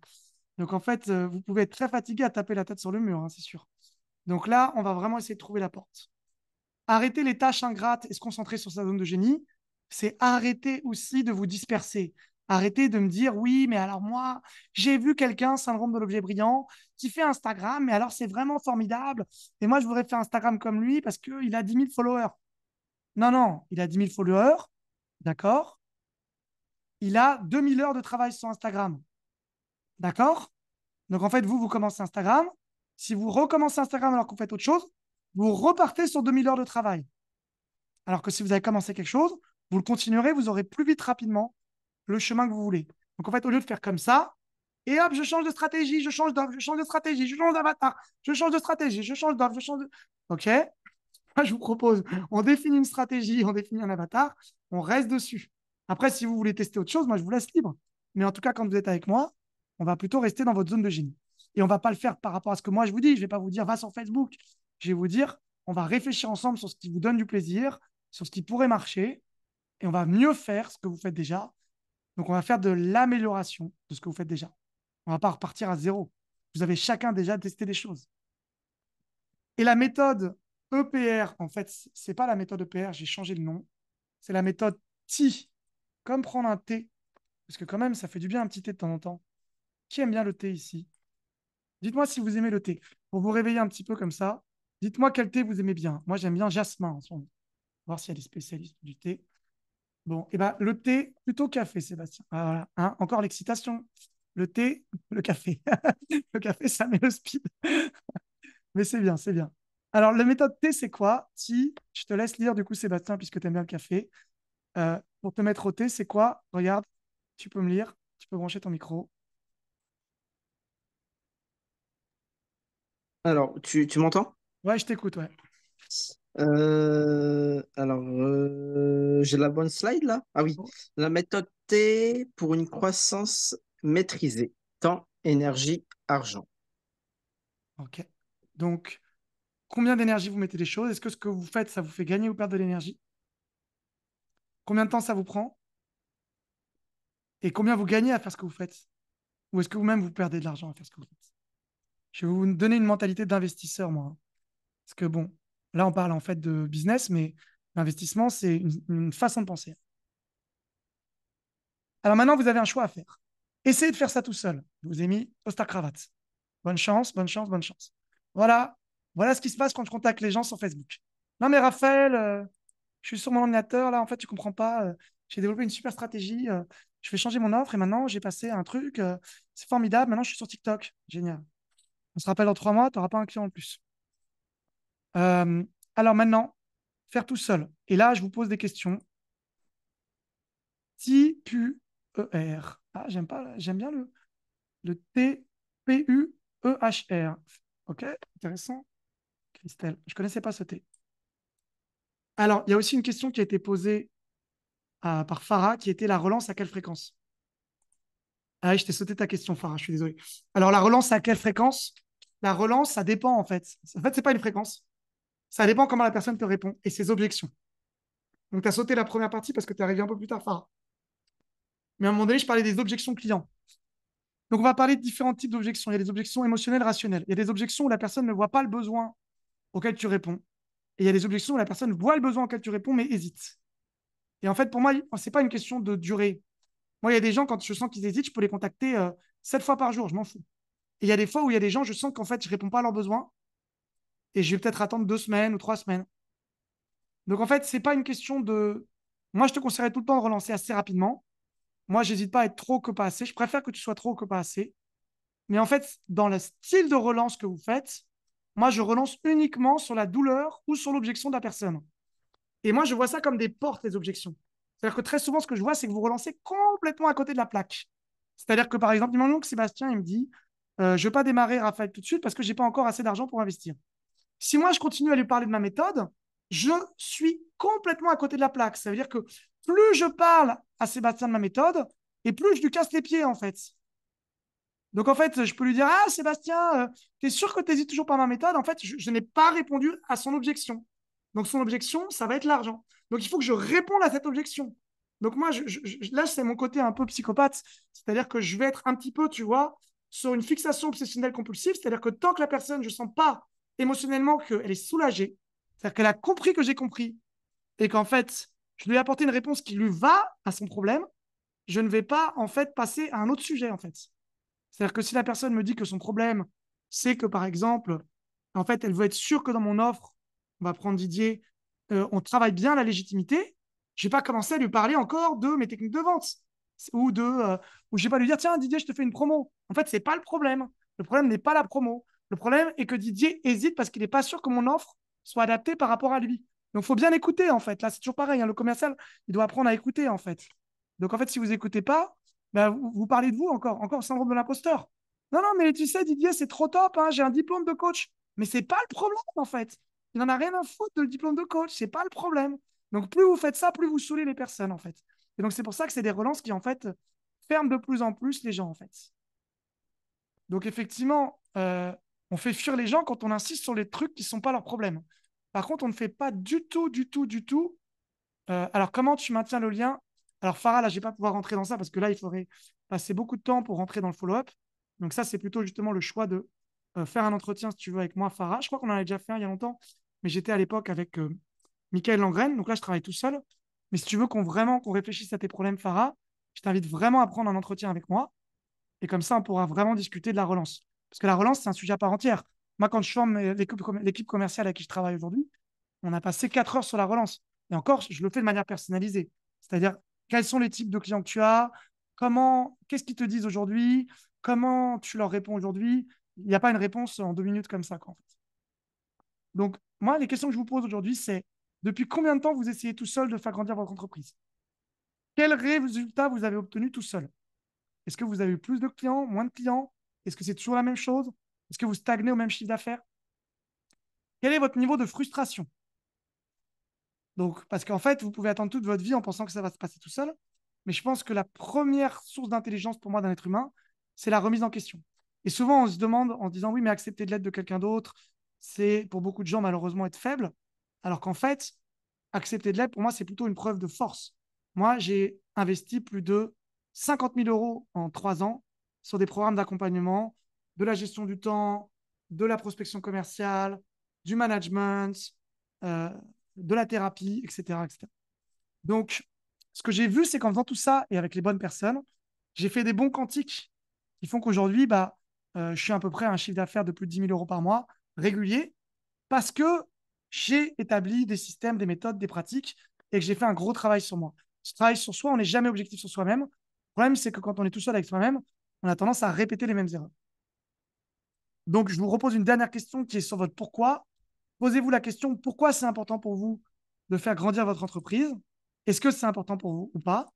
Donc en fait, vous pouvez être très fatigué à taper la tête sur le mur, hein, c'est sûr. Donc là, on va vraiment essayer de trouver la porte. Arrêter les tâches ingrates et se concentrer sur sa zone de génie, c'est arrêter aussi de vous disperser. Arrêtez de me dire, oui, mais alors moi, j'ai vu quelqu'un, syndrome de l'objet brillant, qui fait Instagram, mais alors c'est vraiment formidable. Et moi, je voudrais faire Instagram comme lui parce qu'il a 10 000 followers. Non, non, il a 10 000 followers, d'accord. Il a 2000 heures de travail sur Instagram, d'accord. Donc en fait, vous commencez Instagram. Si vous recommencez Instagram alors que vous faites autre chose, vous repartez sur 2000 heures de travail. Alors que si vous avez commencé quelque chose, vous le continuerez, vous aurez plus vite rapidement le chemin que vous voulez. Donc en fait, au lieu de faire comme ça, et hop, je change de stratégie, je change d'offre, je change de stratégie, je change d'avatar, je change de stratégie, je change d'offre, je change de... OK. Moi, je vous propose, on définit une stratégie, on définit un avatar, on reste dessus. Après, si vous voulez tester autre chose, moi, je vous laisse libre. Mais en tout cas, quand vous êtes avec moi, on va plutôt rester dans votre zone de génie. Et on ne va pas le faire par rapport à ce que moi, je vous dis. Je ne vais pas vous dire, va sur Facebook. Je vais vous dire, on va réfléchir ensemble sur ce qui vous donne du plaisir, sur ce qui pourrait marcher, et on va mieux faire ce que vous faites déjà. Donc, on va faire de l'amélioration de ce que vous faites déjà. On ne va pas repartir à zéro. Vous avez chacun déjà testé des choses. Et la méthode EPR, en fait, ce n'est pas la méthode EPR, j'ai changé le nom. C'est la méthode TI, comme prendre un thé. Parce que quand même, ça fait du bien un petit thé de temps en temps. Qui aime bien le thé ici? Dites-moi si vous aimez le thé. Pour vous réveiller un petit peu comme ça, dites-moi quel thé vous aimez bien. Moi, j'aime bien jasmin en ce moment. Voir s'il y a des spécialistes du thé. Bon, et ben le thé, plutôt café, Sébastien. Ah, voilà, hein, encore l'excitation. Le thé, le café. Le café, ça met le speed. Mais c'est bien, c'est bien. Alors, la méthode T, c'est quoi? Si, je te laisse lire du coup, Sébastien, puisque tu aimes bien le café. Pour te mettre au thé, c'est quoi? Regarde, tu peux me lire, tu peux brancher ton micro. Alors, tu m'entends? Ouais, je t'écoute, ouais. J'ai la bonne slide là? Ah oui. Oh, La méthode T pour une croissance maîtrisée. Temps, énergie, argent. ok. Donc, combien d'énergie vous mettez les choses? Est-ce que ce que vous faites, ça vous fait gagner ou perdre de l'énergie? Combien de temps ça vous prend? Et combien vous gagnez à faire ce que vous faites? Ou est-ce que vous-même vous perdez de l'argent à faire ce que vous faites? Je vais vous donner une mentalité d'investisseur, moi, hein. Parce que bon, là, on parle en fait de business, mais l'investissement, c'est une façon de penser. Alors maintenant, vous avez un choix à faire. Essayez de faire ça tout seul. Je vous ai mis costard cravate. Bonne chance, bonne chance, bonne chance. Voilà, voilà ce qui se passe quand je contacte les gens sur Facebook. Non mais Raphaël, je suis sur mon ordinateur, là, en fait, tu comprends pas. J'ai développé une super stratégie. Je vais changer mon offre et maintenant, j'ai passé un truc. C'est formidable. Maintenant, je suis sur TikTok. Génial. On se rappelle dans 3 mois, tu n'auras pas un client en plus. Euh, alors maintenant, faire tout seul. Et là, je vous pose des questions. T-P-U-E-R. Ah, j'aime pas, j'aime bien le T-P-U-E-H-R. Ok, intéressant. Christelle, je ne connaissais pas ce T. Alors, il y a aussi une question qui a été posée par Farah, qui était la relance à quelle fréquence? Ah oui, je t'ai sauté ta question, Farah, je suis désolé. Alors, la relance à quelle fréquence? La relance, ça dépend en fait. En fait, ce n'est pas une fréquence. Ça dépend comment la personne te répond et ses objections. Donc, tu as sauté la première partie parce que tu es arrivé un peu plus tard, Farah. Mais à un moment donné, je parlais des objections clients. Donc, on va parler de différents types d'objections. Il y a des objections émotionnelles, rationnelles. Il y a des objections où la personne ne voit pas le besoin auquel tu réponds. Et il y a des objections où la personne voit le besoin auquel tu réponds, mais hésite. Et en fait, pour moi, ce n'est pas une question de durée. Moi, il y a des gens, quand je sens qu'ils hésitent, je peux les contacter 7 fois par jour, je m'en fous. Et il y a des fois où il y a des gens, je sens qu'en fait, je ne réponds pas à leurs besoins et je vais peut-être attendre 2 semaines ou 3 semaines. Donc, en fait, ce n'est pas une question de. Moi, je te conseillerais tout le temps de relancer assez rapidement. Moi, je n'hésite pas à être trop que pas assez. Je préfère que tu sois trop que pas assez. Mais en fait, dans le style de relance que vous faites, moi, je relance uniquement sur la douleur ou sur l'objection de la personne. Et moi, je vois ça comme des portes, les objections. C'est-à-dire que très souvent, ce que je vois, c'est que vous relancez complètement à côté de la plaque. C'est-à-dire que, par exemple, imaginons que Sébastien, il me dit je ne veux pas démarrer Raphaël tout de suite parce que je n'ai pas encore assez d'argent pour investir. Si moi, je continue à lui parler de ma méthode, je suis complètement à côté de la plaque. Ça veut dire que plus je parle à Sébastien de ma méthode, et plus je lui casse les pieds, en fait. Donc, en fait, je peux lui dire, ah, Sébastien, tu es sûr que tu hésites toujours par ma méthode? En fait, je n'ai pas répondu à son objection. Donc, son objection, ça va être l'argent. Donc, il faut que je réponde à cette objection. Donc, moi, là, c'est mon côté un peu psychopathe. C'est-à-dire que je vais être un petit peu, tu vois, sur une fixation obsessionnelle compulsive. C'est-à-dire que tant que la personne, je ne sens pas émotionnellement qu'elle est soulagée, c'est-à-dire qu'elle a compris que j'ai compris, et qu'en fait, je lui ai apporté une réponse qui lui va à son problème, je ne vais pas, en fait, passer à un autre sujet, en fait. C'est-à-dire que si la personne me dit que son problème, c'est que, par exemple, en fait, elle veut être sûre que dans mon offre, on va prendre Didier, on travaille bien la légitimité, je ne vais pas commencer à lui parler encore de mes techniques de vente ou je ne vais pas lui dire, tiens, Didier, je te fais une promo. En fait, ce n'est pas le problème. Le problème n'est pas la promo. Le problème est que Didier hésite parce qu'il n'est pas sûr que mon offre soit adaptée par rapport à lui. Donc, il faut bien écouter, en fait. Là, c'est toujours pareil. Hein, le commercial, il doit apprendre à écouter, en fait. Donc, en fait, si vous n'écoutez pas, ben, vous parlez de vous encore syndrome de l'imposteur. Non, non, mais tu sais, Didier, c'est trop top, hein, j'ai un diplôme de coach. Mais c'est pas le problème, en fait. Il n'en a rien à foutre de le diplôme de coach, c'est pas le problème. Donc, plus vous faites ça, plus vous saoulez les personnes, en fait. Et donc, c'est pour ça que c'est des relances qui, en fait, ferment de plus en plus les gens, en fait. Donc, effectivement, on fait fuir les gens quand on insiste sur les trucs qui ne sont pas leurs problèmes. Par contre, on ne fait pas du tout. Alors, comment tu maintiens le lien? Alors, Farah, là, je ne vais pas pouvoir rentrer dans ça parce que là, il faudrait passer beaucoup de temps pour rentrer dans le follow-up. Donc, ça, c'est plutôt justement le choix de faire un entretien, si tu veux, avec moi, Farah. Je crois qu'on en a déjà fait un il y a longtemps, mais j'étais à l'époque avec Michael Langren. Donc là, je travaille tout seul. Mais si tu veux qu'on réfléchisse à tes problèmes, Farah, je t'invite vraiment à prendre un entretien avec moi. Et comme ça, on pourra vraiment discuter de la relance. Parce que la relance, c'est un sujet à part entière. Moi, quand je forme l'équipe commerciale avec qui je travaille aujourd'hui, on a passé 4 heures sur la relance. Et encore, je le fais de manière personnalisée. C'est-à-dire, quels sont les types de clients que tu as? Qu'est-ce qu'ils te disent aujourd'hui? Comment tu leur réponds aujourd'hui? Il n'y a pas une réponse en 2 minutes comme ça, quoi, en fait. Donc, moi, les questions que je vous pose aujourd'hui, c'est depuis combien de temps vous essayez tout seul de faire grandir votre entreprise? Quels résultats vous avez obtenus tout seul? Est-ce que vous avez eu plus de clients, moins de clients? Est-ce que c'est toujours la même chose? Est-ce que vous stagnez au même chiffre d'affaires? Quel est votre niveau de frustration? Donc, parce qu'en fait, vous pouvez attendre toute votre vie en pensant que ça va se passer tout seul. Mais je pense que la première source d'intelligence pour moi d'un être humain, c'est la remise en question. Et souvent, on se demande en se disant, oui, mais accepter de l'aide de quelqu'un d'autre, c'est pour beaucoup de gens malheureusement être faible. Alors qu'en fait, accepter de l'aide, pour moi, c'est plutôt une preuve de force. Moi, j'ai investi plus de 50 000 euros en 3 ans sur des programmes d'accompagnement, de la gestion du temps, de la prospection commerciale, du management, euh, de la thérapie, etc., etc. Donc, ce que j'ai vu, c'est qu'en faisant tout ça et avec les bonnes personnes, j'ai fait des bons quantiques qui font qu'aujourd'hui, je suis à peu près à un chiffre d'affaires de plus de 10 000 euros par mois régulier parce que j'ai établi des systèmes, des méthodes, des pratiques et que j'ai fait un gros travail sur moi. Ce travail sur soi, on n'est jamais objectif sur soi-même. Le problème, c'est que quand on est tout seul avec soi-même, on a tendance à répéter les mêmes erreurs. Donc, je vous repose une dernière question qui est sur votre pourquoi. Posez-vous la question pourquoi c'est important pour vous de faire grandir votre entreprise? Est-ce que c'est important pour vous ou pas?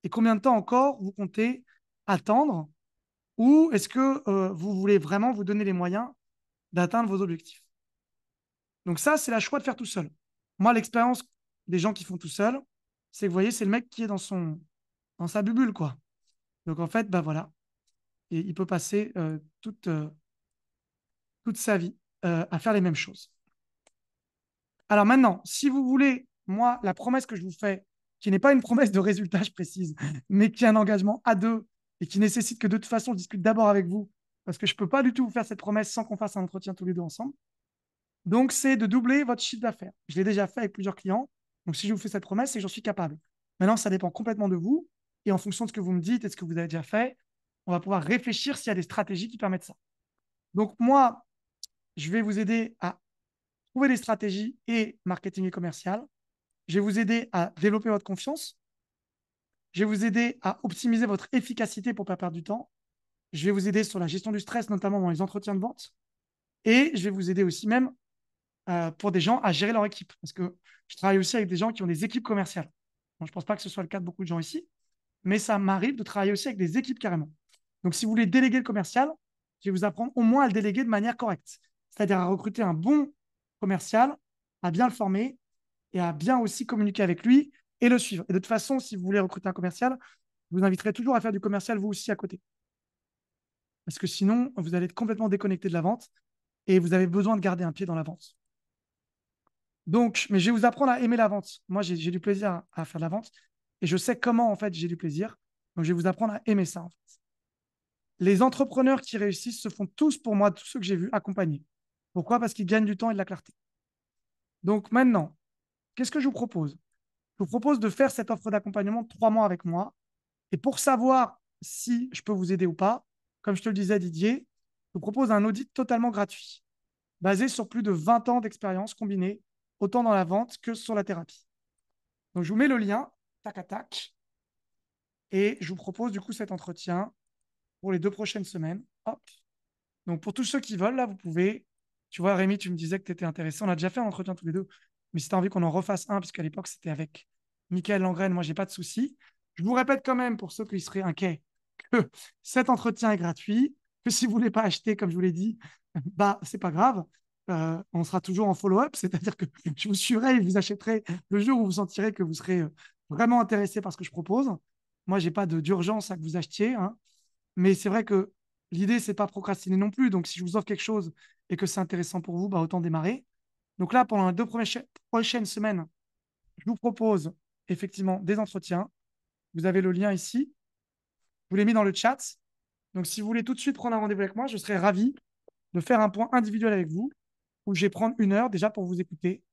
Et combien de temps encore vous comptez attendre? Ou est-ce que vous voulez vraiment vous donner les moyens d'atteindre vos objectifs? Donc ça, c'est la choix de faire tout seul. Moi, l'expérience des gens qui font tout seul, c'est que vous voyez, c'est le mec qui est dans sa bulle, quoi. Donc en fait, bah voilà, et il peut passer toute sa vie à faire les mêmes choses. Alors maintenant, si vous voulez, moi, la promesse que je vous fais, qui n'est pas une promesse de résultat, je précise, mais qui est un engagement à deux et qui nécessite que de toute façon, je discute d'abord avec vous, parce que je ne peux pas du tout vous faire cette promesse sans qu'on fasse un entretien tous les deux ensemble. Donc, c'est de doubler votre chiffre d'affaires. Je l'ai déjà fait avec plusieurs clients. Donc, si je vous fais cette promesse, c'est que j'en suis capable. Maintenant, ça dépend complètement de vous. Et en fonction de ce que vous me dites et de ce que vous avez déjà fait, on va pouvoir réfléchir s'il y a des stratégies qui permettent ça. Donc, moi, je vais vous aider à trouver des stratégies et marketing et commercial. Je vais vous aider à développer votre confiance. Je vais vous aider à optimiser votre efficacité pour ne pas perdre du temps. Je vais vous aider sur la gestion du stress, notamment dans les entretiens de vente. Et je vais vous aider aussi même pour des gens à gérer leur équipe. Parce que je travaille aussi avec des gens qui ont des équipes commerciales. Bon, je ne pense pas que ce soit le cas de beaucoup de gens ici, mais ça m'arrive de travailler aussi avec des équipes carrément. Donc, si vous voulez déléguer le commercial, je vais vous apprendre au moins à le déléguer de manière correcte. C'est-à-dire à recruter un bon commercial, à bien le former et à bien aussi communiquer avec lui et le suivre. Et de toute façon, si vous voulez recruter un commercial, je vous inviterai toujours à faire du commercial vous aussi à côté. Parce que sinon, vous allez être complètement déconnecté de la vente et vous avez besoin de garder un pied dans la vente. Donc, mais je vais vous apprendre à aimer la vente. Moi, j'ai du plaisir à faire de la vente et je sais comment, en fait, j'ai du plaisir. Donc, je vais vous apprendre à aimer ça, en fait. Les entrepreneurs qui réussissent se font tous, pour moi, tous ceux que j'ai vus, accompagner. Pourquoi? Parce qu'ils gagnent du temps et de la clarté. Donc, maintenant, qu'est-ce que je vous propose? Je vous propose de faire cette offre d'accompagnement de 3 mois avec moi. Et pour savoir si je peux vous aider ou pas, comme je te le disais, Didier, je vous propose un audit totalement gratuit, basé sur plus de 20 ans d'expérience combinée, autant dans la vente que sur la thérapie. Donc, je vous mets le lien, tac à tac, et je vous propose du coup cet entretien pour les 2 prochaines semaines. Hop. Donc, pour tous ceux qui veulent, là, vous pouvez. Tu vois, Rémi, tu me disais que tu étais intéressé. On a déjà fait un entretien tous les deux, mais si tu as envie qu'on en refasse un, puisqu'à l'époque, c'était avec Michael Langraine, moi, j'ai pas de souci. Je vous répète quand même, pour ceux qui seraient inquiets, que cet entretien est gratuit, que si vous ne voulez pas acheter, comme je vous l'ai dit, bah, c'est pas grave. On sera toujours en follow-up, c'est-à-dire que je vous suivrai et vous achèterez le jour où vous sentirez que vous serez vraiment intéressé par ce que je propose. Moi, j'ai pas d'urgence à que vous achetiez, hein. Mais c'est vrai que l'idée, c'est pas procrastiner non plus. Donc, si je vous offre quelque chose et que c'est intéressant pour vous, bah, autant démarrer. Donc là, pendant les 2 prochaines semaines, je vous propose effectivement des entretiens. Vous avez le lien ici. Je vous l'ai mis dans le chat. Donc, si vous voulez tout de suite prendre un rendez-vous avec moi, je serais ravi de faire un point individuel avec vous où je vais prendre 1 heure déjà pour vous écouter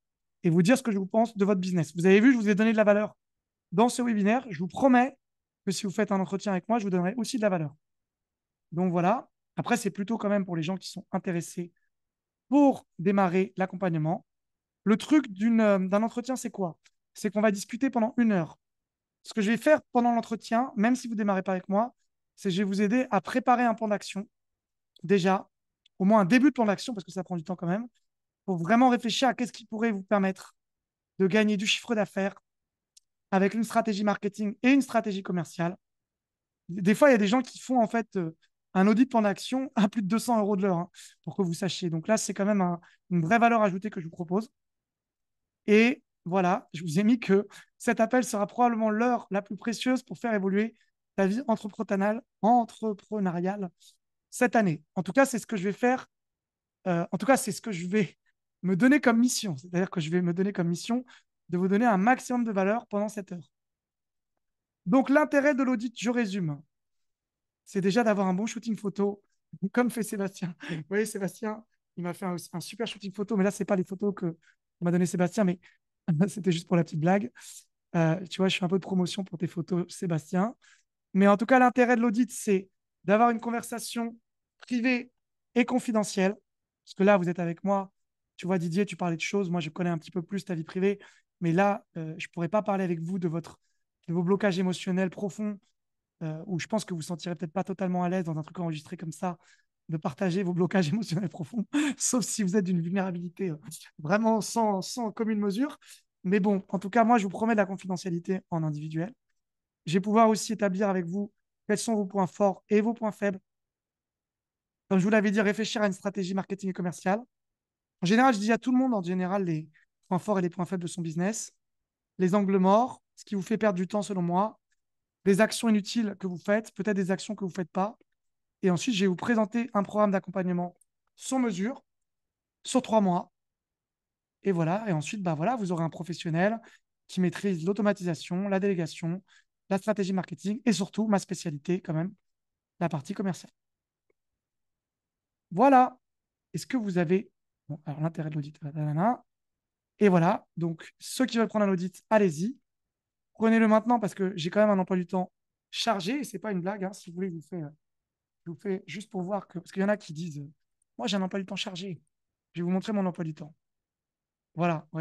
et vous dire ce que je vous pense de votre business. Vous avez vu, je vous ai donné de la valeur dans ce webinaire. Je vous promets que si vous faites un entretien avec moi, je vous donnerai aussi de la valeur. Donc voilà. Après, c'est plutôt quand même pour les gens qui sont intéressés pour démarrer l'accompagnement. Le truc d'un entretien, c'est quoi? C'est qu'on va discuter pendant 1 heure. Ce que je vais faire pendant l'entretien, même si vous ne démarrez pas avec moi, c'est que je vais vous aider à préparer un plan d'action. Déjà, au moins un début de plan d'action, parce que ça prend du temps quand même, pour vraiment réfléchir à qu'est-ce qui pourrait vous permettre de gagner du chiffre d'affaires avec une stratégie marketing et une stratégie commerciale. Des fois, il y a des gens qui font en fait un audit plan d'action à plus de 200 euros de l'heure, hein, pour que vous sachiez. Donc là, c'est quand même une vraie valeur ajoutée que je vous propose. Et voilà, je vous ai mis que cet appel sera probablement l'heure la plus précieuse pour faire évoluer ta vie entrepreneuriale cette année. En tout cas, c'est ce que je vais faire. En tout cas, c'est ce que je vais me donner comme mission. C'est-à-dire que je vais me donner comme mission de vous donner un maximum de valeur pendant cette heure. Donc, l'intérêt de l'audit, je résume, c'est déjà d'avoir un bon shooting photo, comme fait Sébastien. Vous voyez, Sébastien, il m'a fait un super shooting photo, mais là, ce n'est pas les photos que m'a donné Sébastien, mais c'était juste pour la petite blague. Tu vois, je fais un peu de promotion pour tes photos, Sébastien. Mais en tout cas, l'intérêt de l'audit, c'est d'avoir une conversation privée et confidentielle. Parce que là, vous êtes avec moi. Tu vois, Didier, tu parlais de choses. Moi, je connais un petit peu plus ta vie privée. Mais là, je ne pourrais pas parler avec vous de vos blocages émotionnels profonds, où je pense que vous ne sentirez peut-être pas totalement à l'aise dans un truc enregistré comme ça, de partager vos blocages émotionnels profonds, sauf si vous êtes d'une vulnérabilité vraiment sans commune mesure. Mais bon, en tout cas, moi, je vous promets de la confidentialité en individuel. Je vais pouvoir aussi établir avec vous quels sont vos points forts et vos points faibles. Comme je vous l'avais dit, réfléchir à une stratégie marketing et commerciale. En général, je dis à tout le monde, en général, les points forts et les points faibles de son business, les angles morts, ce qui vous fait perdre du temps selon moi, des actions inutiles que vous faites, peut-être des actions que vous ne faites pas. Et ensuite, je vais vous présenter un programme d'accompagnement sur mesure, sur 3 mois. Et voilà. Et ensuite, bah voilà, vous aurez un professionnel qui maîtrise l'automatisation, la délégation, la stratégie marketing et surtout ma spécialité quand même, la partie commerciale. Voilà. Est-ce que vous avez... Bon, alors l'intérêt de l'audit, et voilà. Donc, ceux qui veulent prendre un audit, allez-y. Prenez-le maintenant parce que j'ai quand même un emploi du temps chargé et ce n'est pas une blague, hein. Si vous voulez, je vous fais juste pour voir que... Parce qu'il y en a qui disent, moi j'ai un emploi du temps chargé. Je vais vous montrer mon emploi du temps. Voilà, vous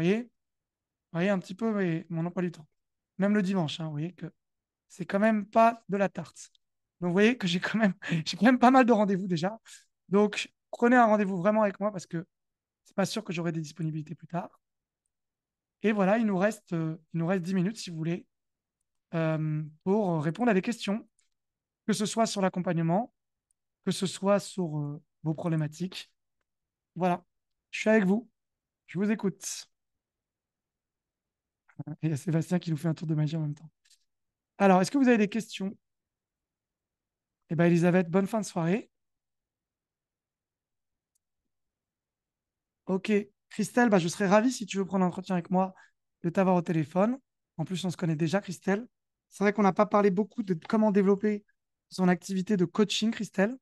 voyez un petit peu mon emploi du temps. Même le dimanche, hein, vous voyez que c'est quand même pas de la tarte. Donc, vous voyez que j'ai quand même pas mal de rendez-vous déjà. Donc, prenez un rendez-vous vraiment avec moi parce que c'est pas sûr que j'aurai des disponibilités plus tard. Et voilà, il nous reste 10 minutes si vous voulez pour répondre à des questions, que ce soit sur l'accompagnement, que ce soit sur vos problématiques. Voilà, je suis avec vous. Je vous écoute. Et il y a Sébastien qui nous fait un tour de magie en même temps. Alors, est-ce que vous avez des questions? Eh bien, Elisabeth, bonne fin de soirée. Ok. Christelle, bah, je serais ravi si tu veux prendre un entretien avec moi de t'avoir au téléphone. En plus, on se connaît déjà, Christelle. C'est vrai qu'on n'a pas parlé beaucoup de comment développer son activité de coaching, Christelle,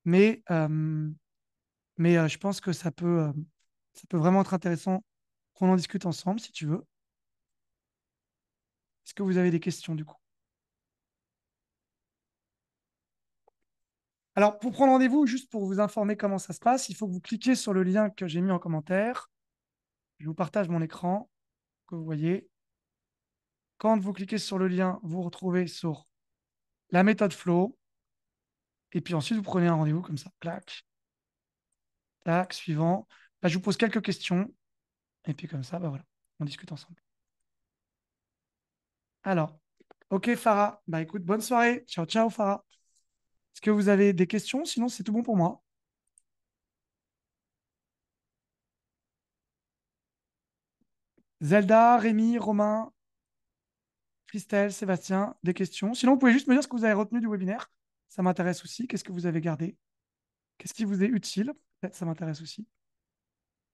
mais, je pense que ça peut vraiment être intéressant qu'on en discute ensemble, si tu veux. Est-ce que vous avez des questions, du coup? Alors, pour prendre rendez-vous, juste pour vous informer comment ça se passe, il faut que vous cliquiez sur le lien que j'ai mis en commentaire. Je vous partage mon écran, que vous voyez. Quand vous cliquez sur le lien, vous vous retrouvez sur la méthode Flow. Et puis ensuite, vous prenez un rendez-vous comme ça. Clac, tac, suivant. Là, je vous pose quelques questions. Et puis comme ça, bah voilà, on discute ensemble. Alors, ok, Farah. Bah écoute, bonne soirée. Ciao, ciao, Farah. Est-ce que vous avez des questions? Sinon, c'est tout bon pour moi. Zelda, Rémi, Romain, Christelle, Sébastien, des questions? Sinon, vous pouvez juste me dire ce que vous avez retenu du webinaire. Ça m'intéresse aussi. Qu'est-ce que vous avez gardé? Qu'est-ce qui vous est utile? Peut-être ça m'intéresse aussi.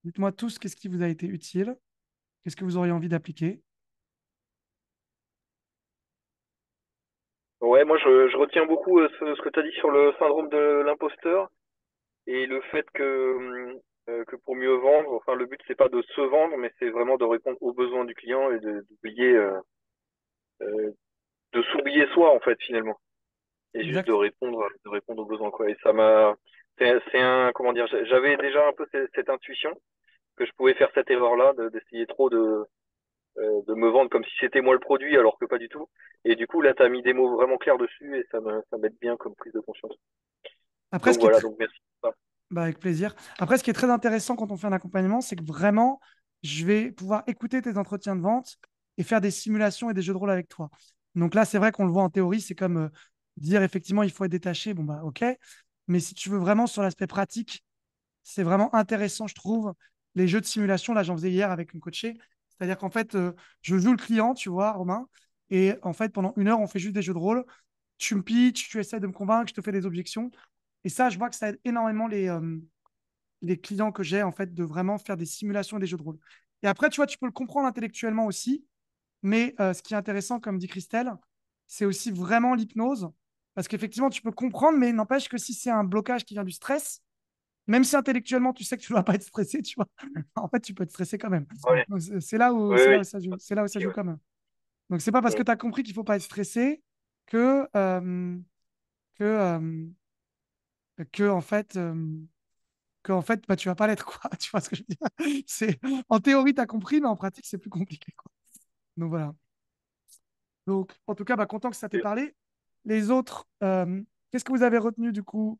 Dites-moi tous qu'est-ce qui vous a été utile. Qu'est-ce que vous auriez envie d'appliquer? Ouais, moi je retiens beaucoup ce que tu as dit sur le syndrome de l'imposteur et le fait que pour mieux vendre, enfin le but c'est pas de se vendre, mais c'est vraiment de répondre aux besoins du client et d'oublier euh, de s'oublier soi en fait finalement et juste Exact. de répondre aux besoins quoi. Et ça m'a c'est un comment dire, j'avais déjà un peu cette intuition que je pouvais faire cette erreur-là d'essayer trop de me vendre comme si c'était moi le produit alors que pas du tout. Et du coup là tu as mis des mots vraiment clairs dessus et ça m'aide bien comme prise de conscience. Après, Donc voilà, donc merci pour ça. bah, avec plaisir. Après, ce qui est très intéressant quand on fait un accompagnement, c'est que vraiment, je vais pouvoir écouter tes entretiens de vente et faire des simulations et des jeux de rôle avec toi. Donc là, c'est vrai qu'on le voit en théorie, c'est comme dire effectivement, il faut être détaché. Bon, bah, ok. Mais si tu veux vraiment sur l'aspect pratique, c'est vraiment intéressant, je trouve. Les jeux de simulation, là, j'en faisais hier avec une coachée. C'est-à-dire qu'en fait, je joue le client, tu vois, Romain. Et en fait, pendant 1 heure, on fait juste des jeux de rôle. Tu me pitches, tu essaies de me convaincre, je te fais des objections. Et ça, je vois que ça aide énormément les clients que j'ai, en fait, de vraiment faire des simulations et des jeux de rôle. Et après, tu vois, tu peux le comprendre intellectuellement aussi. Mais ce qui est intéressant, comme dit Christelle, c'est aussi vraiment l'hypnose. Parce qu'effectivement, tu peux comprendre, mais n'empêche que si c'est un blocage qui vient du stress, même si intellectuellement, tu sais que tu ne dois pas être stressé, tu vois, en fait, tu peux être stressé quand même. Ouais, Donc, oui, c'est là oui. où ça joue. C'est là où ça Ok, joue ouais. quand même. Donc, c'est pas parce que Mm. tu as compris qu'il ne faut pas être stressé que, que, euh, que en fait, bah, tu vas pas l'être, quoi. Tu vois ce que je veux dire? En théorie, tu as compris, mais en pratique, c'est plus compliqué, quoi. Donc, voilà. Donc, en tout cas, bah, content que ça t'ait parlé. Les autres, qu'est-ce que vous avez retenu, du coup?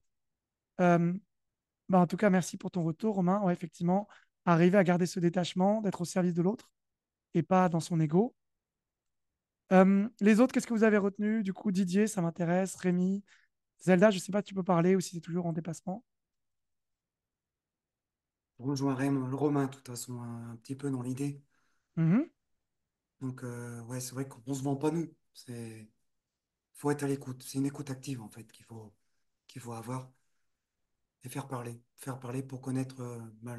Euh, Bah, en tout cas, merci pour ton retour, Romain. Ouais, effectivement, arriver à garder ce détachement, d'être au service de l'autre et pas dans son ego. Les autres, qu'est-ce que vous avez retenu? Du coup, Didier, ça m'intéresse. Rémi, Zelda, je ne sais pas si tu peux parler ou si c'est toujours en dépassement. Je rejoins le Romain, de toute façon, un petit peu dans l'idée. Mhm, Donc, ouais, c'est vrai qu'on ne se vend pas nous. Faut être à l'écoute. C'est une écoute active, en fait, qu'il faut avoir et faire parler. Faire parler pour connaître bah,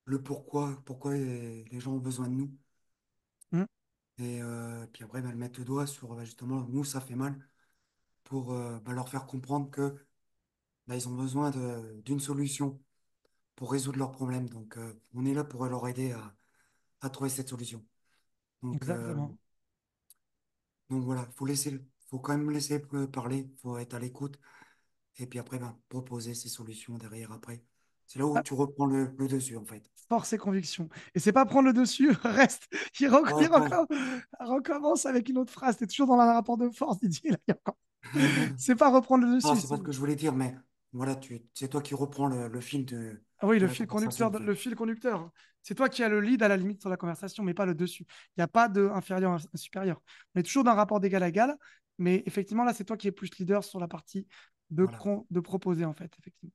le pourquoi les gens ont besoin de nous. mhm, Et puis après, bah, le mettre le doigt sur justement, nous, ça fait mal pour bah, leur faire comprendre que bah, ils ont besoin d'une solution pour résoudre leurs problèmes. Donc, on est là pour leur aider à trouver cette solution. Donc, exactement. voilà, faut quand même laisser parler, faut être à l'écoute. Et puis après, ben, proposer ces solutions derrière après. C'est là où Ah, tu reprends le dessus, en fait. force et conviction. Et c'est pas prendre le dessus, reste. Ouais, ouais. Recommence avec une autre phrase. Tu es toujours dans un rapport de force, Didier. Là, c'est pas reprendre le Non, dessus. c'est pas ce que je voulais dire, mais voilà, c'est toi qui reprends le fil Ah oui, de la conversation, en le fait. fil conducteur. C'est toi qui as le lead à la limite sur la conversation, mais pas le dessus. Il n'y a pas de inférieur à supérieur. On est toujours d'un rapport d'égal à égal, mais effectivement, là, c'est toi qui es plus leader sur la partie Voilà. de proposer, en fait, effectivement.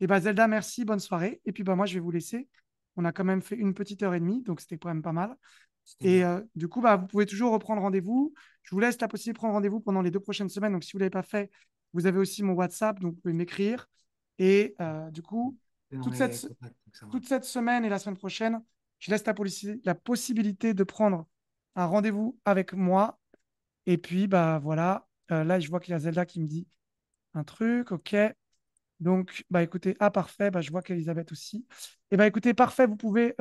Et bah, Zelda, merci, bonne soirée. Et puis, bah, moi, je vais vous laisser. On a quand même fait une petite heure et demie, donc c'était quand même pas mal. C'était Et bien. du coup, bah, vous pouvez toujours reprendre rendez-vous. Je vous laisse la possibilité de prendre rendez-vous pendant les 2 prochaines semaines. Donc, si vous ne l'avez pas fait, vous avez aussi mon WhatsApp, donc vous pouvez m'écrire. Et du coup, C'est dans toute cette, les contacts, donc ça toute marche. cette semaine et la semaine prochaine, je laisse la possibilité de prendre un rendez-vous avec moi. Et puis, bah voilà. Là, je vois qu'il y a Zelda qui me dit un truc. OK. Donc, bah écoutez, ah parfait, bah, je vois qu'Elisabeth aussi. Et bah écoutez, parfait, vous pouvez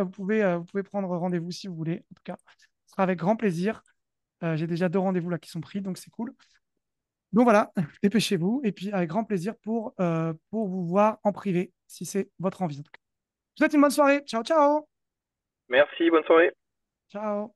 prendre rendez-vous si vous voulez. En tout cas, ce sera avec grand plaisir. J'ai déjà 2 rendez-vous là qui sont pris, donc c'est cool. Donc voilà, dépêchez-vous. Et puis avec grand plaisir pour vous voir en privé, si c'est votre envie. En tout cas. Je vous souhaite une bonne soirée. Ciao, ciao. Merci, bonne soirée. Ciao.